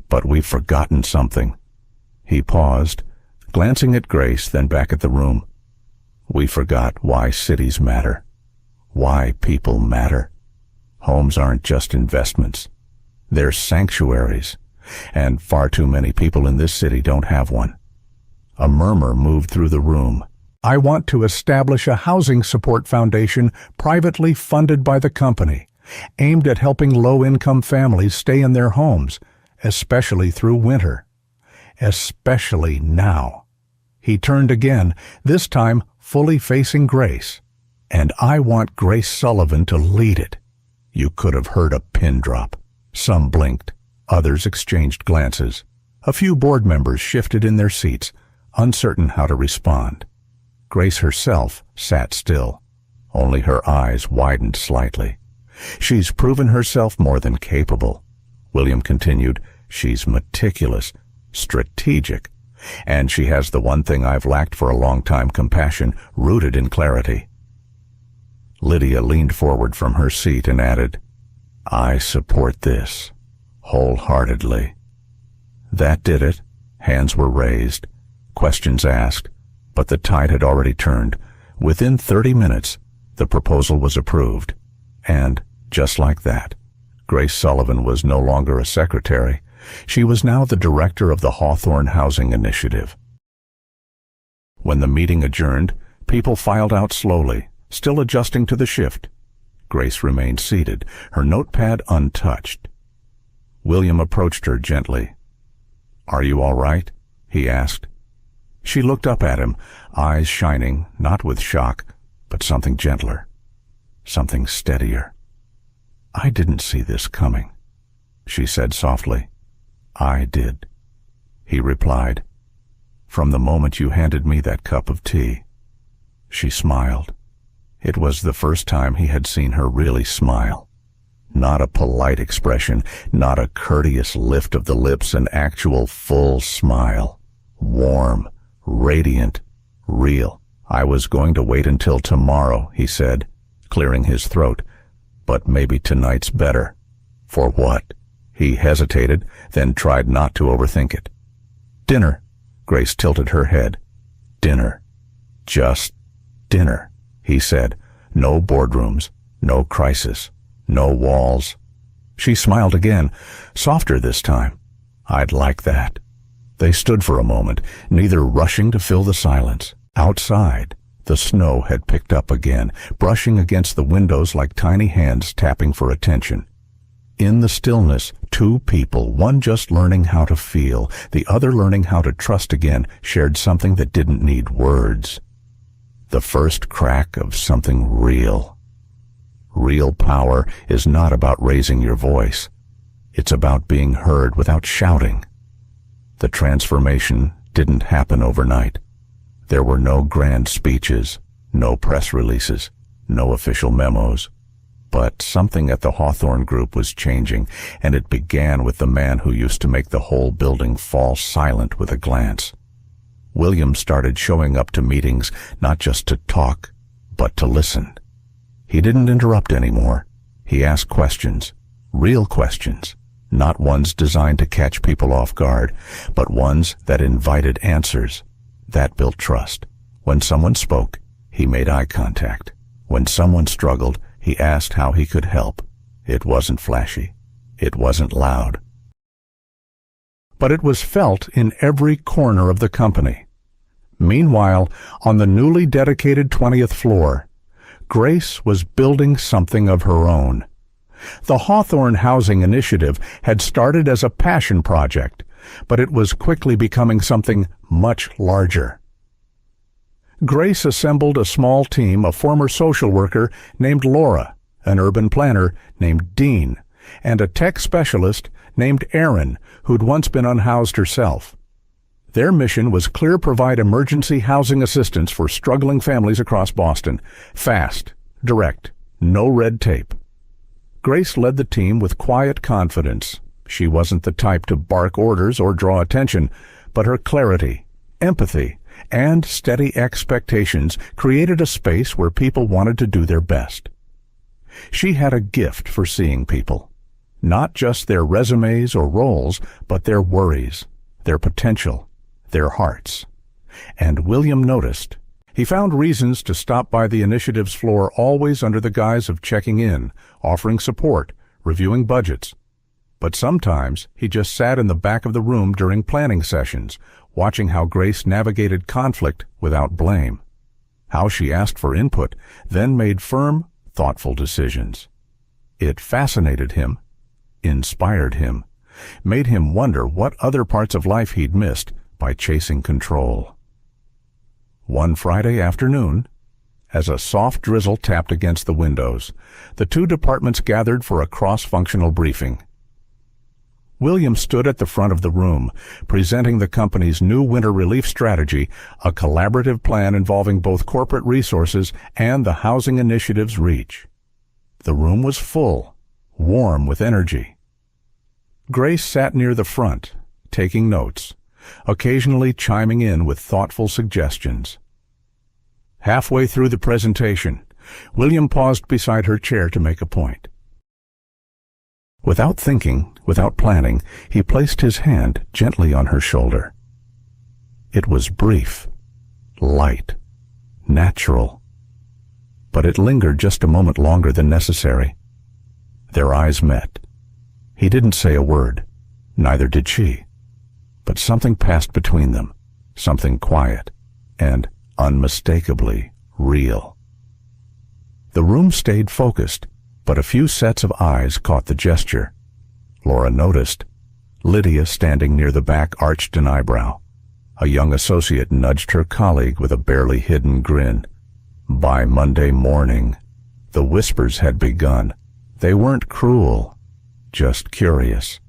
But we've forgotten something." He paused, glancing at Grace, then back at the room. "We forgot why cities matter, why people matter. Homes aren't just investments. They're sanctuaries, and far too many people in this city don't have one." A murmur moved through the room. I want to establish a housing support foundation privately funded by the company, aimed at helping low-income families stay in their homes, especially through winter. Especially now. He turned again, this time fully facing Grace. And I want Grace Sullivan to lead it. You could have heard a pin drop. Some blinked. Others exchanged glances. A few board members shifted in their seats, uncertain how to respond. Grace herself sat still. Only her eyes widened slightly. She's proven herself more than capable. William continued, she's meticulous, strategic, and she has the one thing I've lacked for a long time, compassion, rooted in clarity. Lydia leaned forward from her seat and added, I support this, wholeheartedly. That did it. Hands were raised, questions asked, but the tide had already turned. Within 30 minutes, the proposal was approved. And, just like that, Grace Sullivan was no longer a secretary. She was now the director of the Hawthorne Housing Initiative. When the meeting adjourned, people filed out slowly, still adjusting to the shift. Grace remained seated, her notepad untouched. William approached her gently. Are you all right? He asked. She looked up at him, eyes shining, not with shock, but something gentler, something steadier. I didn't see this coming, she said softly. I did, he replied. From the moment you handed me that cup of tea. She smiled. It was the first time he had seen her really smile. Not a polite expression, not a courteous lift of the lips, an actual full smile. Warm, radiant, real. I was going to wait until tomorrow, he said, clearing his throat. But maybe tonight's better. For what? He hesitated, then tried not to overthink it. Dinner. Grace tilted her head. Dinner. Just dinner, he said. No boardrooms, no crisis, no walls. She smiled again, softer this time. I'd like that. They stood for a moment, neither rushing to fill the silence. Outside, the snow had picked up again, brushing against the windows like tiny hands tapping for attention. In the stillness, two people, one just learning how to feel, the other learning how to trust again, shared something that didn't need words. The first crack of something real. Real power is not about raising your voice. It's about being heard without shouting. The transformation didn't happen overnight. There were no grand speeches, no press releases, no official memos. But something at the Hawthorne Group was changing, and it began with the man who used to make the whole building fall silent with a glance. William started showing up to meetings, not just to talk, but to listen. He didn't interrupt anymore. He asked questions, real questions, not ones designed to catch people off guard, but ones that invited answers. That built trust. When someone spoke, he made eye contact. When someone struggled, he asked how he could help. It wasn't flashy. It wasn't loud. But it was felt in every corner of the company. Meanwhile, on the newly dedicated 20th floor, Grace was building something of her own. The Hawthorne Housing Initiative had started as a passion project, but it was quickly becoming something much larger. Grace assembled a small team, a former social worker named Laura, an urban planner named Dean, and a tech specialist named Erin, who'd once been unhoused herself. Their mission was clear: provide emergency housing assistance for struggling families across Boston. Fast, direct, no red tape. Grace led the team with quiet confidence. She wasn't the type to bark orders or draw attention, but her clarity, empathy, and steady expectations created a space where people wanted to do their best. She had a gift for seeing people, not just their resumes or roles, but their worries, their potential, their hearts. And William noticed. He found reasons to stop by the initiative's floor, always under the guise of checking in, offering support, reviewing budgets. But sometimes he just sat in the back of the room during planning sessions, watching how Grace navigated conflict without blame. how she asked for input, then made firm, thoughtful decisions. It fascinated him, inspired him, made him wonder what other parts of life he'd missed by chasing control. One Friday afternoon, as a soft drizzle tapped against the windows, the two departments gathered for a cross-functional briefing. William stood at the front of the room, presenting the company's new winter relief strategy, a collaborative plan involving both corporate resources and the housing initiative's reach. The room was full, warm with energy. Grace sat near the front, taking notes, occasionally chiming in with thoughtful suggestions. Halfway through the presentation, William paused beside her chair to make a point. Without thinking, without planning, he placed his hand gently on her shoulder. It was brief, light, natural, but it lingered just a moment longer than necessary. Their eyes met. He didn't say a word, neither did she, but something passed between them, something quiet and unmistakably real. The room stayed focused, but a few sets of eyes caught the gesture. Laura noticed. Lydia, standing near the back, arched an eyebrow. A young associate nudged her colleague with a barely hidden grin. By Monday morning, the whispers had begun. They weren't cruel, just curious.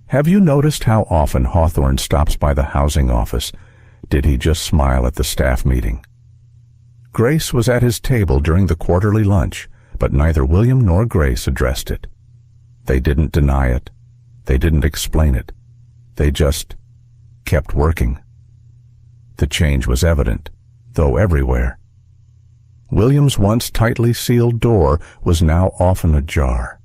Have you noticed how often Hawthorne stops by the housing office? Did he just smile at the staff meeting? Grace was at his table during the quarterly lunch, but neither William nor Grace addressed it. They didn't deny it. They didn't explain it. They just kept working. The change was evident, though everywhere. William's once tightly sealed door was now often ajar.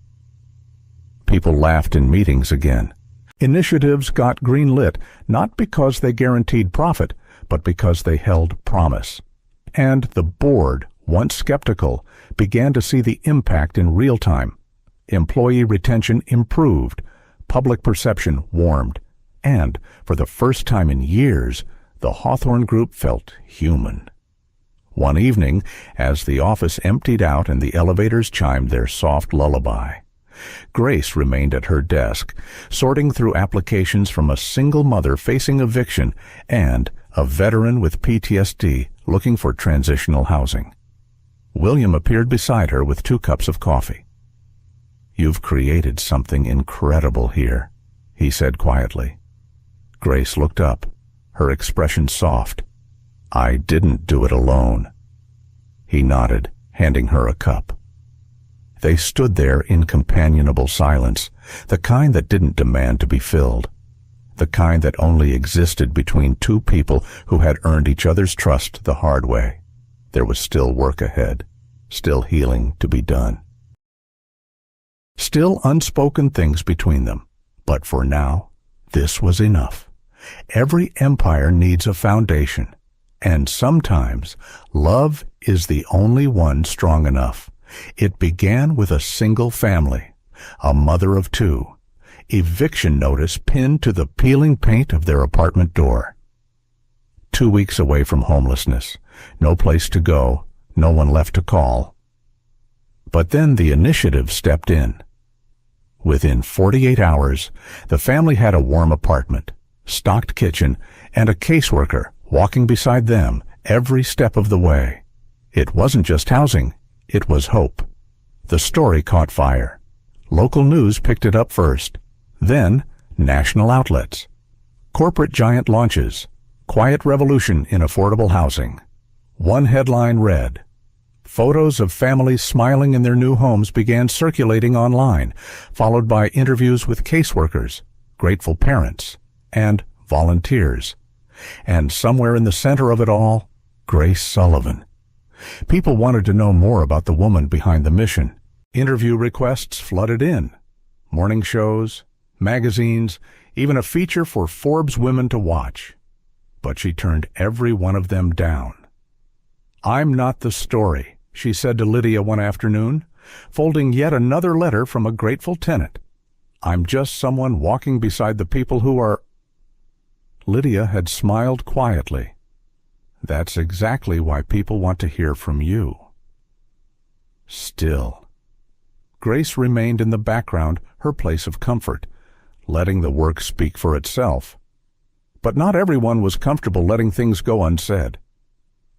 People laughed in meetings again. Initiatives got green-lit not because they guaranteed profit, but because they held promise. And the board, once skeptical, began to see the impact in real time. Employee retention improved, public perception warmed, and, for the first time in years, the Hawthorne Group felt human. One evening, as the office emptied out and the elevators chimed their soft lullaby, Grace remained at her desk, sorting through applications from a single mother facing eviction and a veteran with PTSD looking for transitional housing. William appeared beside her with 2 cups of coffee. "You've created something incredible here," he said quietly. Grace looked up, her expression soft. "I didn't do it alone." He nodded, handing her a cup. They stood there in companionable silence, the kind that didn't demand to be filled, the kind that only existed between 2 people who had earned each other's trust the hard way. There was still work ahead, still healing to be done. Still unspoken things between them, but for now, this was enough. Every empire needs a foundation, and sometimes love is the only one strong enough. It began with a single family, a mother of 2, eviction notice pinned to the peeling paint of their apartment door. 2 weeks away from homelessness, no place to go, no one left to call. But then the initiative stepped in. Within 48 hours, the family had a warm apartment, stocked kitchen, and a caseworker walking beside them every step of the way. It wasn't just housing, it was hope. The story caught fire. Local news picked it up first, then national outlets. Corporate giant launches, quiet revolution in affordable housing. One headline read, photos of families smiling in their new homes began circulating online, followed by interviews with caseworkers, grateful parents, and volunteers. And somewhere in the center of it all, Grace Sullivan. People wanted to know more about the woman behind the mission. Interview requests flooded in. Morning shows, magazines, even a feature for Forbes women to watch. But she turned every one of them down. "I'm not the story," she said to Lydia one afternoon, folding yet another letter from a grateful tenant. "I'm just someone walking beside the people who are—" Lydia had smiled quietly. That's exactly why people want to hear from you. Still. Grace remained in the background, her place of comfort, letting the work speak for itself. But not everyone was comfortable letting things go unsaid.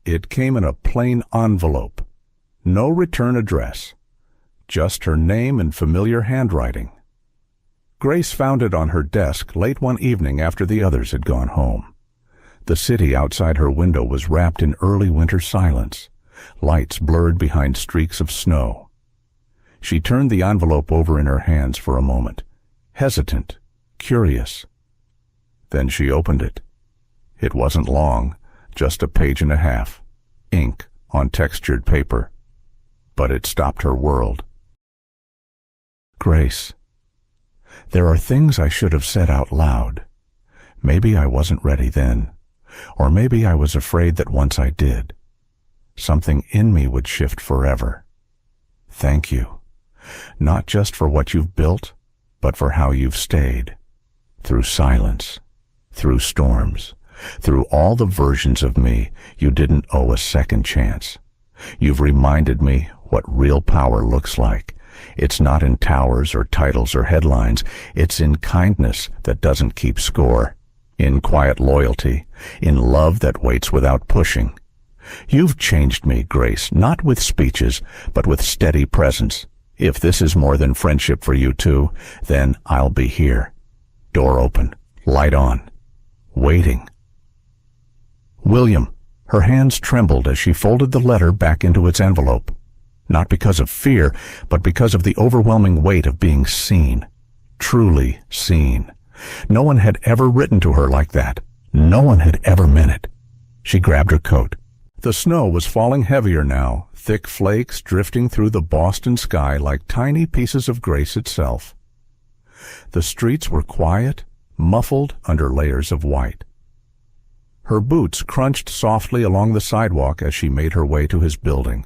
It came in a plain envelope. No return address. Just her name in familiar handwriting. Grace found it on her desk late one evening after the others had gone home. The city outside her window was wrapped in early winter silence, lights blurred behind streaks of snow. She turned the envelope over in her hands for a moment, hesitant, curious. Then she opened it. It wasn't long, just a page and a half, ink on textured paper. But it stopped her world. Grace, there are things I should have said out loud. Maybe I wasn't ready then, or maybe I was afraid that once I did, something in me would shift forever. Thank you, not just for what you've built, but for how you've stayed, through silence, through storms, through all the versions of me you didn't owe a second chance. You've reminded me what real power looks like. It's not in towers or titles or headlines. It's in kindness that doesn't keep score, in quiet loyalty, in love that waits without pushing. You've changed me, Grace, not with speeches, but with steady presence. If this is more than friendship for you too, then I'll be here. Door open, light on, waiting. William. Her hands trembled as she folded the letter back into its envelope. Not because of fear, but because of the overwhelming weight of being seen. Truly seen. No one had ever written to her like that. No one had ever meant it. She grabbed her coat. The snow was falling heavier now, thick flakes drifting through the Boston sky like tiny pieces of Grace itself. The streets were quiet, muffled under layers of white. Her boots crunched softly along the sidewalk as she made her way to his building.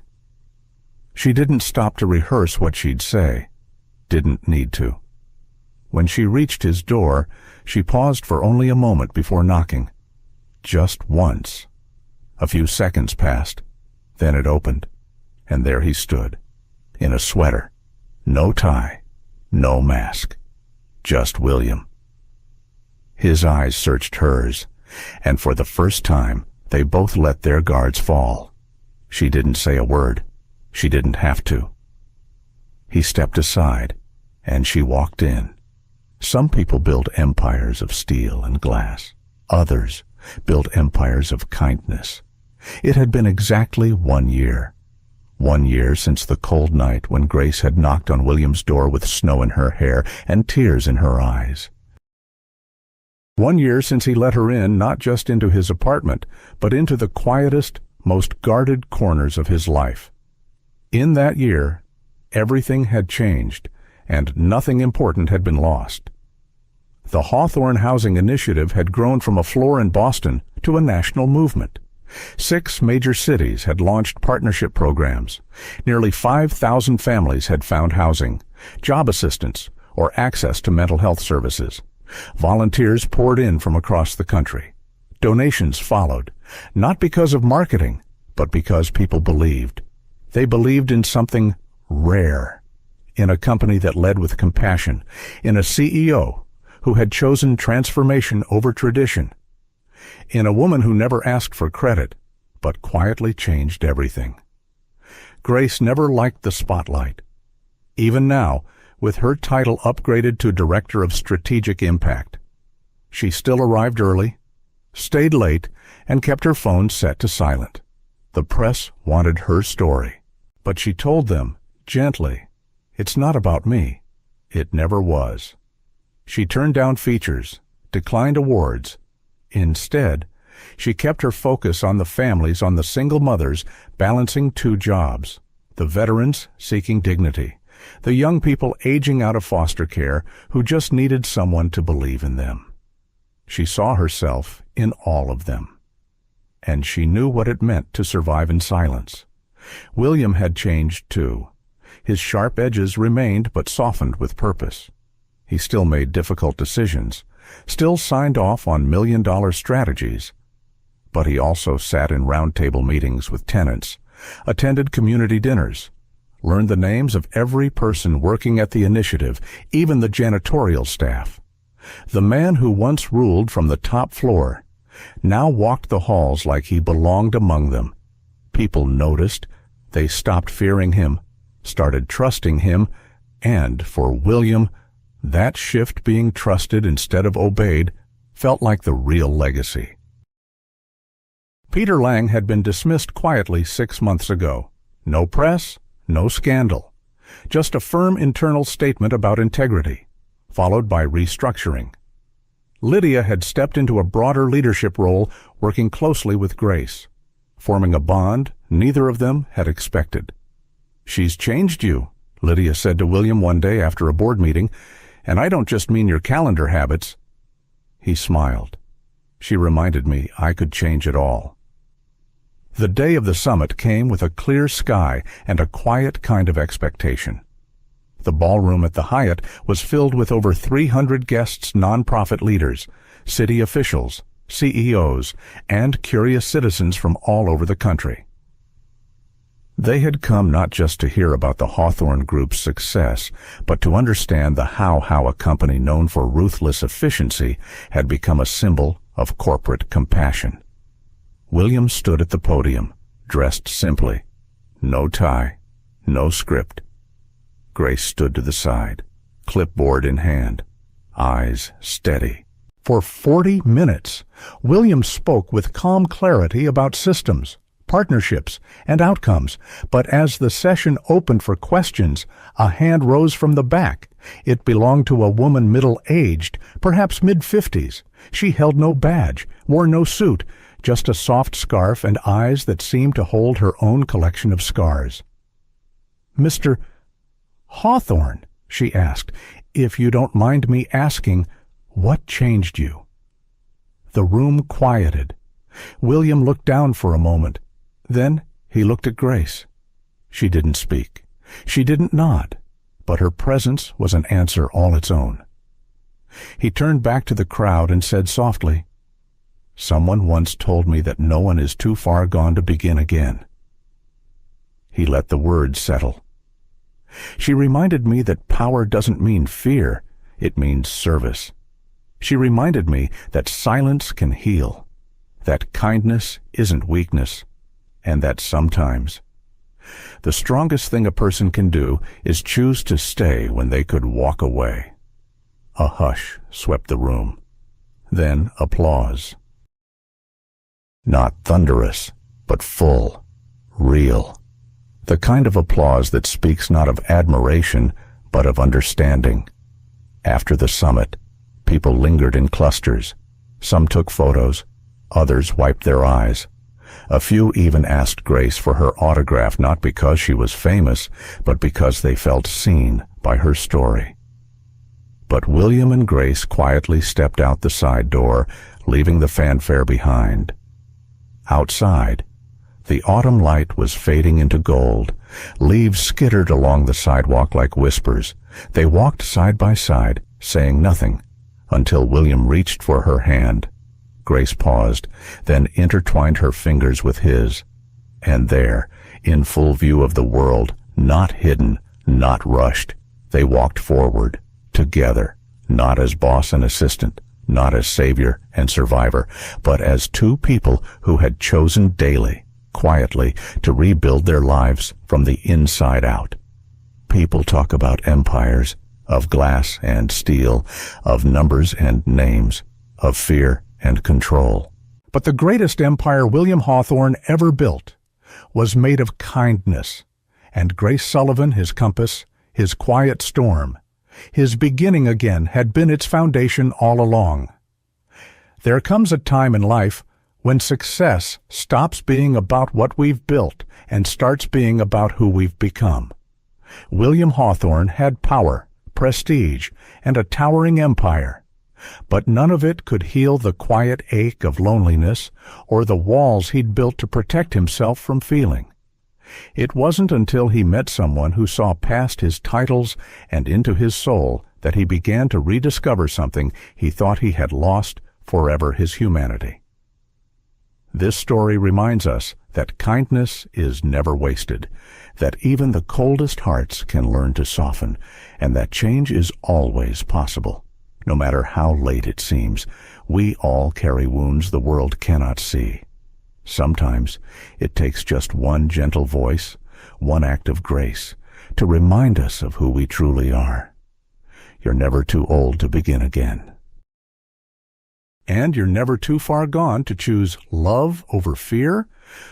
She didn't stop to rehearse what she'd say. Didn't need to. When she reached his door, she paused for only a moment before knocking. Just once. A few seconds passed. Then it opened, and there he stood, in a sweater, no tie, no mask. Just William. His eyes searched hers, and for the first time, they both let their guards fall. She didn't say a word. She didn't have to. He stepped aside, and she walked in. Some people build empires of steel and glass. Others build empires of kindness. It had been exactly 1 year. 1 year since the cold night when Grace had knocked on William's door with snow in her hair and tears in her eyes. 1 year since he let her in, not just into his apartment, but into the quietest, most guarded corners of his life. In that year, everything had changed, and nothing important had been lost. The Hawthorne Housing Initiative had grown from a floor in Boston to a national movement. 6 major cities had launched partnership programs. Nearly 5,000 families had found housing, job assistance, or access to mental health services. Volunteers poured in from across the country. Donations followed, not because of marketing, but because people believed. They believed in something rare, in a company that led with compassion, in a CEO who had chosen transformation over tradition, in a woman who never asked for credit, but quietly changed everything. Grace never liked the spotlight. Even now, with her title upgraded to Director of Strategic Impact, she still arrived early, stayed late, and kept her phone set to silent. The press wanted her story, but she told them, gently, it's not about me. It never was. She turned down features, declined awards. Instead, she kept her focus on the families, on the single mothers balancing 2 jobs, the veterans seeking dignity, the young people aging out of foster care who just needed someone to believe in them. She saw herself in all of them, and she knew what it meant to survive in silence. William had changed too. His sharp edges remained but softened with purpose. He still made difficult decisions, still signed off on million-dollar strategies, But he also sat in roundtable meetings with tenants, attended community dinners, learned the names of every person working at the initiative, even the janitorial staff. The man who once ruled from the top floor now walked the halls like he belonged among them. People noticed, they stopped fearing him, started trusting him, and for William, that shift, being trusted instead of obeyed, felt like the real legacy. Peter Lang had been dismissed quietly 6 months ago. No press, no scandal. Just a firm internal statement about integrity, followed by restructuring. Lydia had stepped into a broader leadership role, working closely with Grace, forming a bond neither of them had expected. "She's changed you," Lydia said to William one day after a board meeting, "and I don't just mean your calendar habits." He smiled. "She reminded me I could change it all." The day of the summit came with a clear sky and a quiet kind of expectation. The ballroom at the Hyatt was filled with over 300 guests, nonprofit leaders, city officials, CEOs, and curious citizens from all over the country. They had come not just to hear about the Hawthorne Group's success, but to understand the how a company known for ruthless efficiency had become a symbol of corporate compassion. William stood at the podium, dressed simply. No tie, no script. Grace stood to the side, clipboard in hand, eyes steady. For 40 minutes, William spoke with calm clarity about systems, partnerships, and outcomes, but as the session opened for questions, a hand rose from the back. It belonged to a woman middle-aged, perhaps mid-50s. She held no badge, wore no suit, just a soft scarf and eyes that seemed to hold her own collection of scars. "Mr. Hawthorne," she asked, "if you don't mind me asking, what changed you?" The room quieted. William looked down for a moment. Then he looked at Grace. She didn't speak. She didn't nod, but her presence was an answer all its own. He turned back to the crowd and said softly, "Someone once told me that no one is too far gone to begin again." He let the words settle. "She reminded me that power doesn't mean fear, it means service. She reminded me that silence can heal, that kindness isn't weakness, and that sometimes the strongest thing a person can do is choose to stay when they could walk away." A hush swept the room. Then applause. Not thunderous, but full, real. The kind of applause that speaks not of admiration, but of understanding. After the summit, people lingered in clusters. Some took photos, others wiped their eyes. A few even asked Grace for her autograph, not because she was famous, but because they felt seen by her story. But William and Grace quietly stepped out the side door, leaving the fanfare behind. Outside, the autumn light was fading into gold. Leaves skittered along the sidewalk like whispers. They walked side by side, saying nothing, until William reached for her hand. Grace paused, then intertwined her fingers with his. And there, in full view of the world, not hidden, not rushed, they walked forward, together, not as boss and assistant, not as savior and survivor, but as two people who had chosen daily, quietly, to rebuild their lives from the inside out. People talk about empires, of glass and steel, of numbers and names, of fear and control. But the greatest empire William Hawthorne ever built was made of kindness, and Grace Sullivan, his compass, his quiet storm, his beginning again, had been its foundation all along. There comes a time in life when success stops being about what we've built and starts being about who we've become. William Hawthorne had power, prestige, and a towering empire, but none of it could heal the quiet ache of loneliness or the walls he'd built to protect himself from feeling. It wasn't until he met someone who saw past his titles and into his soul that he began to rediscover something he thought he had lost forever: his humanity. This story reminds us that kindness is never wasted, that even the coldest hearts can learn to soften, and that change is always possible. No matter how late it seems, we all carry wounds the world cannot see. Sometimes it takes just one gentle voice, one act of grace, to remind us of who we truly are. You're never too old to begin again. And you're never too far gone to choose love over fear.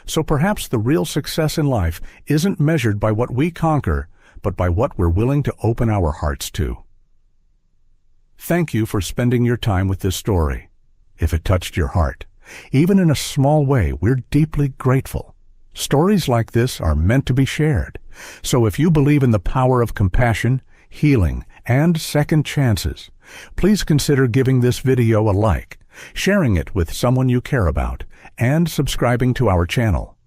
So perhaps the real success in life isn't measured by what we conquer, but by what we're willing to open our hearts to. Thank you for spending your time with this story. If it touched your heart, even in a small way, we're deeply grateful. Stories like this are meant to be shared. So if you believe in the power of compassion, healing, and second chances, please consider giving this video a like, sharing it with someone you care about, and subscribing to our channel.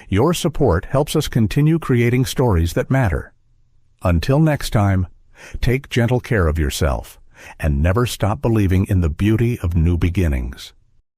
Your support helps us continue creating stories that matter. Until next time, take gentle care of yourself, and never stop believing in the beauty of new beginnings.